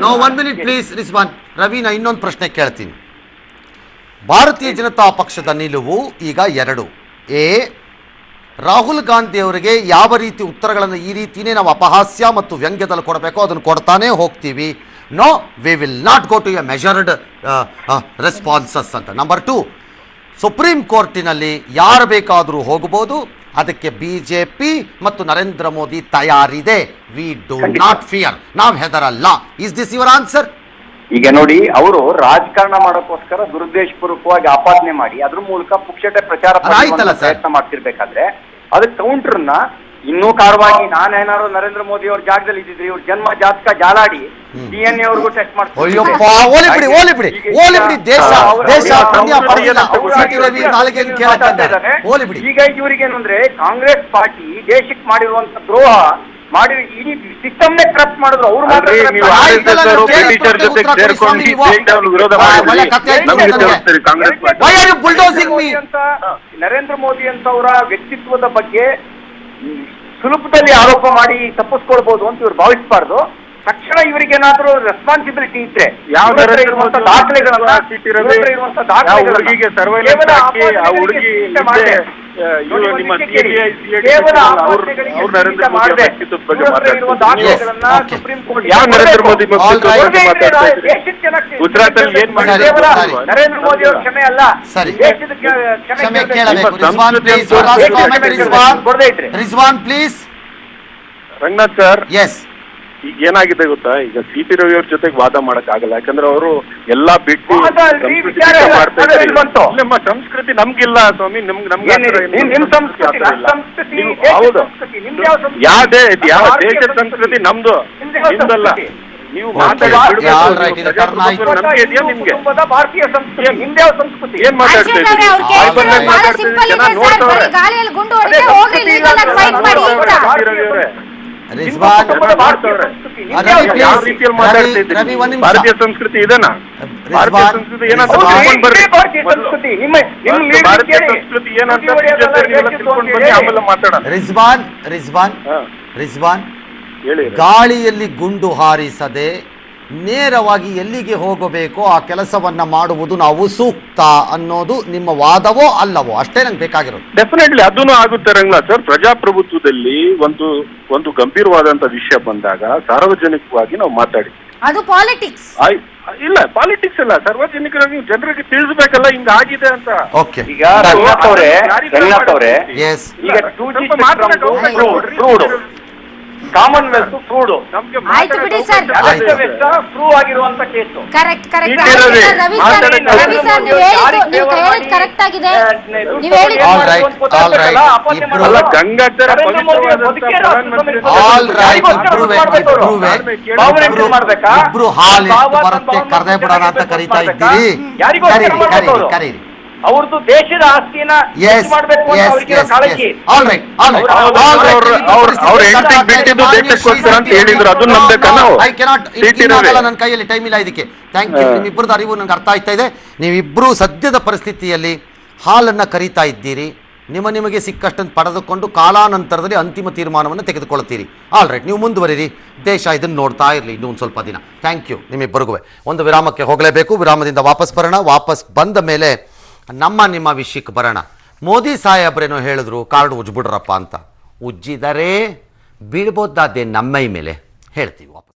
No, 1 minute please Rizwan. Ravi, ನಾನು ಇನ್ನೊಂದು ಪ್ರಶ್ನೆ ಕೇಳ್ತೀನಿ. ಭಾರತೀಯ ಜನತಾ ಪಕ್ಷದ ನಿಲುವು ಈಗ 2. ರಾಹುಲ್ ಗಾಂಧಿ ಅವರಿಗೆ ಯಾವ ರೀತಿ ಉತ್ತರಗಳನ್ನು ಈ ರೀತಿಯೇ ನಾವು ಅಪಹಾಸ್ಯ ಮತ್ತು ವ್ಯಂಗ್ಯದಲ್ಲಿ ಕೊಡಬೇಕು ಅದನ್ನು ಕೊಡ್ತಾನೆ ಹೋಗ್ತೀವಿ. No, we will not go to a measured responses ಅಂತ. ನಂಬರ್ 2, ಸುಪ್ರೀಂ ಕೋರ್ಟಿನಲ್ಲಿ ಯಾರು ಬೇಕಾದರೂ ಹೋಗಬಹುದು, ಅದಕ್ಕೆ ಬಿಜೆಪಿ ಮತ್ತು ನರೇಂದ್ರ ಮೋದಿ ತಯಾರಿದೆ. ವಿ ಡು ನಾಟ್ ಫಿಯರ್, ನಾವು ಹೆದರಲ್ಲ. Is this your answer? ಈಗ ನೋಡಿ, ಅವರು ರಾಜಕಾರಣ ಮಾಡೋಕ್ಕೋಸ್ಕರ ದುರುದ್ದೇಶಪೂರ್ವಕವಾಗಿ ಆಪಾದನೆ ಮಾಡಿ ಅದ್ರ ಮೂಲಕ ಪುಕ್ಷಟೆ ಪ್ರಚಾರ ಪ್ರಯತ್ನ ಮಾಡ್ತಿರ್ಬೇಕಾದ್ರೆ ಅದಕ್ಕೆ ಕೌಂಟರ್ನ ಇನ್ನೂ ಕಾರವಾಗಿ ನಾನೇನಾದ್ರು ನರೇಂದ್ರ ಮೋದಿ ಅವ್ರ ಜಾಗದಲ್ಲಿ ಇದ್ದಿದ್ರಿ, ಇವ್ರ ಜನ್ಮ ಜಾತಕ ಜಾಲಾಡಿ DNA ಅವ್ರಿಗೂ ಟೆಸ್ಟ್ ಮಾಡ್ತಾರೆ. ಈಗ ಇವ್ರಿಗೇನಂದ್ರೆ ಕಾಂಗ್ರೆಸ್ ಪಾರ್ಟಿ ದೇಶಕ್ಕೆ ಮಾಡಿರುವಂತ ದ್ರೋಹ ಮಾಡಿ ಇಡೀ ಸಿಸ್ಟಮ್ನೇ ಕರಪ್ಟ್ ಮಾಡಿದ್ರು. ಅವ್ರು ನರೇಂದ್ರ ಮೋದಿ ಅಂತ ಅವರ ವ್ಯಕ್ತಿತ್ವದ ಬಗ್ಗೆ ಸುಲಭದಲ್ಲಿ ಆರೋಪ ಮಾಡಿ ತಪ್ಪಿಸ್ಕೊಳ್ಬಹುದು ಅಂತ ಇವ್ರು ಭಾವಿಸಬಾರ್ದು. ತಕ್ಷಣ ಇವರಿಗೇನಾದ್ರೂ ರೆಸ್ಪಾನ್ಸಿಬಿಲಿಟಿ ಇದ್ರೆ ಯಾವ ಇವ್ರ ಹತ್ರ ಇರುವಂತ ದಾಖಲೆಗಳನ್ನ ಇವ್ರ ಹತ್ರ ಇರುವಂತ ದಾಖಲೆಗಳನ್ನ ಹುಡುಗಿಗೆ ಸರ್ವೈಲೆನ್ಸ್ ಕೇವಲ ಹಾಕಿ ಆ ಆಪಾದನೆಗಳಿಗೆ ಹುಡುಗಿ ಶಿಕ್ಷೆ ಮಾಡದೆ, ಇವರು ನಿಮ್ಮ ಕೇವಲ CID ಆಪಾದನೆಗಳಿಗೆ ಅವ್ರು ನರೇಂದ್ರ ಶಿಕ್ಷೆ ಮೋದಿ ಮಾಡದೆ, ವ್ಯಕ್ತಿತ್ವದ ಬಗ್ಗೆ ಇವ್ರ ಹತ್ರ ಇರುವ ಮಾತಾಡ್ತಾರೆ. ದಾಖಲೆಗಳನ್ನ Yes, okay. ಸುಪ್ರೀಂ ಕೋರ್ಟ್ ಯಾವ ನರೇಂದ್ರ ಮೋದಿ All right. ಬಗ್ಗೆ ಮಾತಾಡ್ತಾ ಇದ್ದೀರಿ? ಗುಜರಾತಲ್ಲಿ ಏನ್ ಮಾಡಿದ್ದಾರೆ? ಕೇವಲ ಸರಿ. ನರೇಂದ್ರ ಮೋದಿ ಅವರ ಕ್ಷಮೆ ಅಲ್ಲ, ಸರಿ. ದೇಶದ ಕ್ಷಮೆ ಕ್ಷಮೆ ಕೇಳಬೇಕು. ಕೇಳಬೇಕು. ರಿಜ್ವಾನ್ ಪ್ಲೀಸ್, ಕೊಡದೇ ಇದ್ರೆ Rizwan please. Ranganath sir, yes, ಈಗ ಏನಾಗಿದೆ ಗೊತ್ತಾ, ಈಗ CP ರವಿ ಅವ್ರ ಜೊತೆಗೆ ವಾದ ಮಾಡಕ್ ಆಗಲ್ಲ. ಯಾಕಂದ್ರೆ ಅವರು ಎಲ್ಲಾ ಬಿಟ್ಟು ವಾದ ಅಲ್ರಿ, ಸಂಸ್ಕೃತಿ ವಿಚಾರ ಇಲ್ಲ. ಮಾಡ್ತಾ ಅದೇ ಇದ್ದಾರೆ. ಬಂತು. ನಮ್ಮ ಸಂಸ್ಕೃತಿ ನಮ್ಗಿಲ್ಲ ಸ್ವಾಮಿ, ನಮ್ಗೆ ನಿಮ್ ಸಂಸ್ಕೃತಿ, ನನ್ನ ಸಂಸ್ಕೃತಿ, ನೀವು- ದೇಶದ ಹೌದು. ಸಂಸ್ಕೃತಿ, ನಿಮ್ದು ಯಾವ ಸಂಸ್ಕೃತಿ? ಯಾವ ಭಾರತೀಯ ದೇಶದ ಸಂಸ್ಕೃತಿ ನಮ್ದು, ನಿಮ್ದು ಯಾವ ನಿಮ್ದಲ್ಲ. ಸಂಸ್ಕೃತಿ? ನೀವು Okay. ಮಾತಾಡಿ Yeah, ಬಿಡ್ಬೇಕು. all right. ನೀವು ಇದು ಕರ್ನಾಟಕ ಪ್ರಜಾಪ್ರಭುತ್ವ ನಂಬಿಕೆ ಇದೆಯಾ ನಿಮ್ಗೆ? ಕುಟುಂಬದ ಭಾರತೀಯ ಸಂಸ್ಕೃತಿ, ನಿಮ್ದು ಯಾವ ಸಂಸ್ಕೃತಿ? ಏನ್ ಮಾತಾಡ್ತಾ ಅರ್ಜುನ್ ಅವ್ರೆ, ಅವ್ರು ಇದ್ದೀರಿ? ಕೇಳ್ತಿರೋದು ಆಯ್ತು, ಬಹಳ ಮಾತಾಡ್ತಾ ಸಿಂಪಲ್ ಇದ್ದೀರಿ, ಇದೆ ಜನ ಸರ್. ನೋಡ್ತವ್ರೆ. ಬರೀ ಗಾಳಿಯಲ್ಲಿ ಗುಂಡು ಅದೇ ಹೊಡಿತೆ ಹೋಗ್ರಿ, ಸಂಸ್ಕೃತಿ ಲೀಗಲ್ ಆಗಿ ಫೈಟ್ ಮಾಡಿ ಅಂತ. ರಿಜ್ವಾನ್, ಕುಟುಂಬದ ಭಾರತೀಯ ಸಂಸ್ಕೃತಿ, ನಿಮ್ದು ರವಿ, ಯಾವ please. ಯಾವ ಸಂಸ್ಕೃತಿ? ರೀತಿಯಲ್ಲಿ ರವಿ, ಮಾತಾಡ್ತಾ ರವಿ, ಒಂದ್ ಇದ್ದೀರಿ? ನಿಮಿಷ. ಭಾರತೀಯ ಸಂಸ್ಕೃತಿ ಇದೆನಾ? ಭಾರತೀಯ ರಿಜ್ವಾನ್, ಸಂಸ್ಕೃತಿ ಏನಂತ ರಿಜ್ವಾನ್. ತಿಳ್ಕೊಂಡ್ ಬರ್ರಿ. ಇದೇ ಭಾರತೀಯ ಸಂಸ್ಕೃತಿ, ನಿಮ್ಮ leader ಭಾರತೀಯ ಕೇಳಿ. ಸಂಸ್ಕೃತಿ ಏನಂತ ಮೋದಿ ಅವರೆಲ್ಲ ನೀವೆಲ್ಲ ಹೇಳ್ತಿದ್ದು ತಿಳ್ಕೊಂಡ್ ಅಂತ ಬನ್ನಿ, ಹೇಳಿ. ಆಮೇಲೆ ಮಾತಾಡೋಣ. ರಿಜ್ವಾನ್, ರಿಜ್ವಾನ್, ಹಾ, ರಿಜ್ವಾನ್, ಹೇಳಿ. ಗಾಳಿಯಲ್ಲಿ ಗುಂಡು ಹಾರಿಸದೆ ನೇರವಾಗಿ ಎಲ್ಲಿಗೆ ಹೋಗಬೇಕೋ ಆ ಕೆಲಸವನ್ನ ಮಾಡುವುದು ನಾವು ಸೂಕ್ತ ಅನ್ನೋದು ನಿಮ್ಮ ವಾದವೋ ಅಲ್ಲವೋ ಅಷ್ಟೇ ನಂಗೆ ಬೇಕಾಗಿರೋದು. ಡೆಫಿನೆಟ್ಲಿ ಅದನ್ನು ಆಗುತ್ತೆ ರಂಗನಾಥ್ ಸರ್. ಪ್ರಜಾಪ್ರಭುತ್ವದಲ್ಲಿ ಒಂದು ಗಂಭೀರವಾದಂತ ವಿಷಯ ಬಂದಾಗ ಸಾರ್ವಜನಿಕವಾಗಿ ನಾವು ಮಾತಾಡಿ, ಅದು ಪಾಲಿಟಿಕ್ಸ್. ಇಲ್ಲ ಪಾಲಿಟಿಕ್ಸ್ ಅಲ್ಲ, ಸಾರ್ವಜನಿಕರಾಗಿ ಜನರಿಗೆ ತಿಳಿಸ್ಬೇಕಲ್ಲ ಹಿಂಗ ಆಗಿದೆ ಅಂತ. ಓಕೆ, ಈಗ ರಂಗನಾಥ್ ಅವರೇ ಎಸ್, ಈಗ ಸ್ವಲ್ಪ ಮಾತಾಡಕ್ಕೆ ಅವಕಾಶ ಕೊಡ್ರಿ. ಫ್ರೂಡ್ ಕಾಮನ್ವೆಲ್ತ್ ಫ್ರೂಡ್ ನಮ್ಗೆ ಆಯ್ತು ಬಿಡಿ ಸರ್. ಅದಕ್ಕೆ ವೆಚ್ಚ ಪ್ರೂವ್ ಆಗಿರುವಂತ ಕೇಸು. Correct correct. ಈ ರವಿ, ರವಿ ಸರ್, ಮಾತಾಡಕ್ಕೆ ರವಿ ಸರ್, ನೀವು ಹೇಳಿದ್ದು ಕರೆಕ್ಟ್ ಆಗಿದೆ. ನೀವು ಹೇಳಿದ್ದು All right, all right. ಇಬ್ರು- ಅಲ್ಲ, ಗಂಗಾಧರ ನರೇಂದ್ರ ಮೋದಿ ಪವಿತ್ರವಾದಂತ ಬದುಕೇ ಪ್ರಧಾನಮಂತ್ರಿ ಆಲ್ ರೈಟ್, ಭಾವನೆ ಮಾಡ್ಬೇಕಾ? ಇಬ್ರು ಹಾಲ್ ಎಷ್ಟು ಭಾವ ಬರುತ್ತೆ ಭಾವ ಕರೆದೇ ಬಿಡೋಣ ಅಂತ ಕರೀತಾ ಇದ್ದೀರಿ. ಯಾರಿಗೋಸ್ಕರ ಕರೀರಿ, ಮಾಡ್ಬೇಕು ಕರೀರಿ, ಅವ್ರು? ಕರೀರಿ. ಅವ್ರದ್ದು ದೇಶದ ಆಸ್ತಿನ ಎಸ್, ಮಾಡ್ಬೇಕು ಅಂತ ಎಸ್, ಅವ್ರಿಗಿರೋ ಎಸ್, ಕಾಳಜಿ. ಆಲ್ ರೈಟ್, ಆಲ್ ರೈಟ್, ಅವ್ರು- ಆಲ್ ರೈಟ್. ಅವ್ರ ಹೆಂಡತಿಗೆ ಬಿಟ್ಟಿದ್ದು ದೇಶಕ್ಕೋಸ್ಕರ ಅಂತ ಹೇಳಿದ್ರು, ಅದನ್ನ ನಂಬೇಕಾ ನಾವು? I cannot, CT Ravi. ನನ್ನ ಕೈಯಲ್ಲಿ ಟೈಮ್ ಇಲ್ಲ ಇದಕ್ಕೆ. Thank you. ನಿಮ್ಮಿಬ್ಬರದ್ದು ಅರಿವು ನನಗೆ ಅರ್ಥ ಆಗ್ತಾ ಇದೆ. ನೀವಿಬ್ಬರು ಸದ್ಯದ ಪರಿಸ್ಥಿತಿಯಲ್ಲಿ ಹಾಲನ್ನು ಕರೀತಾ ಇದ್ದೀರಿ. ನಿಮಗೆ ಸಿಕ್ಕಷ್ಟನ್ನು ಪಡೆದುಕೊಂಡು ಕಾಲಾನಂತರದಲ್ಲಿ ಅಂತಿಮ ತೀರ್ಮಾನವನ್ನು ತೆಗೆದುಕೊಳ್ತೀರಿ. ಆಲ್ ರೈಟ್, ನೀವು ಮುಂದುವರಿರಿ. ದೇಶ ಇದನ್ನು ನೋಡ್ತಾ ಇರಲಿ ಇನ್ನೂ ಒಂದು ಸ್ವಲ್ಪ ದಿನ. ಥ್ಯಾಂಕ್ ಯು ನಿಮ್ಮಿಬ್ಬರಿಗೂ. ಒಂದು ವಿರಾಮಕ್ಕೆ ಹೋಗಲೇಬೇಕು. ವಿರಾಮದಿಂದ ವಾಪಸ್ ಬರೋಣ. ವಾಪಸ್ ಬಂದ ಮೇಲೆ ನಿಮ್ಮ ವಿಷಯಕ್ಕೆ ಬರೋಣ. ಮೋದಿ ಸಾಹೇಬ್ರೇನೋ ಹೇಳಿದ್ರು ಕಾರ್ಡ್ ಉಜ್ಬಿಡ್ರಪ್ಪ ಅಂತ. ಉಜ್ಜಿದರೆ ಬೀಳ್ಬೋದಾದೆ ನಮ್ಮ ಮೇಲೆ ಹೇಳ್ತೀವಿ ವಾಪಸ್.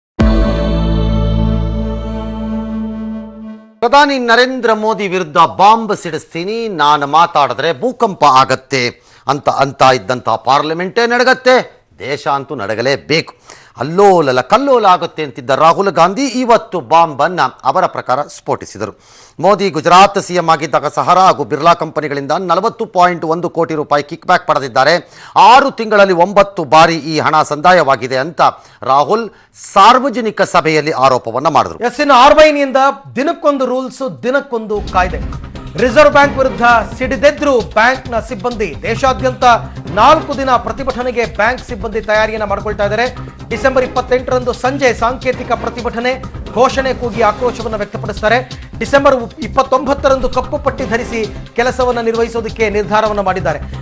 ಪ್ರಧಾನಿ ನರೇಂದ್ರ ಮೋದಿ ವಿರುದ್ಧ ಬಾಂಬ್ ಸಿಡಿಸ್ತೀನಿ, ನಾನು ಮಾತಾಡಿದ್ರೆ ಭೂಕಂಪ ಆಗತ್ತೆ ಅಂತ ಇದ್ದಂಥ ಪಾರ್ಲಿಮೆಂಟೇ ನಡಗತ್ತೆ, ದೇಶ ಅಂತೂ ನಡಗಲೇಬೇಕು. ಅಲ್ಲೋಲಲ ಕಲ್ಲೋಲ ಆಗುತ್ತೆ ಅಂತಿದ್ದ ರಾಹುಲ್ ಗಾಂಧಿ ಇವತ್ತು ಬಾಂಬನ್ನು ಅವರ ಪ್ರಕಾರ ಸ್ಫೋಟಿಸಿದರು. ಮೋದಿ ಗುಜರಾತ್ CM ಆಗಿದ್ದಾಗ ಸಹರಾ ಹಾಗೂ ಬಿರ್ಲಾ ಕಂಪನಿಗಳಿಂದ 40.1 ಕೋಟಿ ರೂಪಾಯಿ ಕಿಕ್ ಬ್ಯಾಕ್ ಪಡೆದಿದ್ದಾರೆ. 6 ತಿಂಗಳಲ್ಲಿ 9 ಬಾರಿ ಈ ಹಣ ಸಂದಾಯವಾಗಿದೆ ಅಂತ ರಾಹುಲ್ ಸಾರ್ವಜನಿಕ ಸಭೆಯಲ್ಲಿ ಆರೋಪವನ್ನು ಮಾಡಿದರು. ಇನ್ನು RBIನಿಂದ ದಿನಕ್ಕೊಂದು ರೂಲ್ಸ್, ದಿನಕ್ಕೊಂದು ಕಾಯ್ದೆ. ರಿಸರ್ವ್ ಬ್ಯಾಂಕ್ ವಿರುದ್ಧ ಸಿಡಿದೆದ್ರು ಬ್ಯಾಂಕ್ನ ಸಿಬ್ಬಂದಿ. ದೇಶಾದ್ಯಂತ 4 ದಿನ ಪ್ರತಿಭಟನೆಗೆ ಬ್ಯಾಂಕ್ ಸಿಬ್ಬಂದಿ ತಯಾರಿಯನ್ನ ಮಾಡಿಕೊಳ್ತಾ ಇದ್ದಾರೆ. ಡಿಸೆಂಬರ್ 28ರಂದು ಸಂಜೆ ಸಾಂಕೇತಿಕ ಪ್ರತಿಭಟನೆ, ಘೋಷಣೆ ಕೂಗಿ ಆಕ್ರೋಶವನ್ನು ವ್ಯಕ್ತಪಡಿಸುತ್ತಾರೆ. ಡಿಸೆಂಬರ್ 29ರಂದು ಕಪ್ಪು ಪಟ್ಟಿ ಧರಿಸಿ ಕೆಲಸವನ್ನು ನಿರ್ವಹಿಸೋದಕ್ಕೆ ನಿರ್ಧಾರವನ್ನು ಮಾಡಿದ್ದಾರೆ.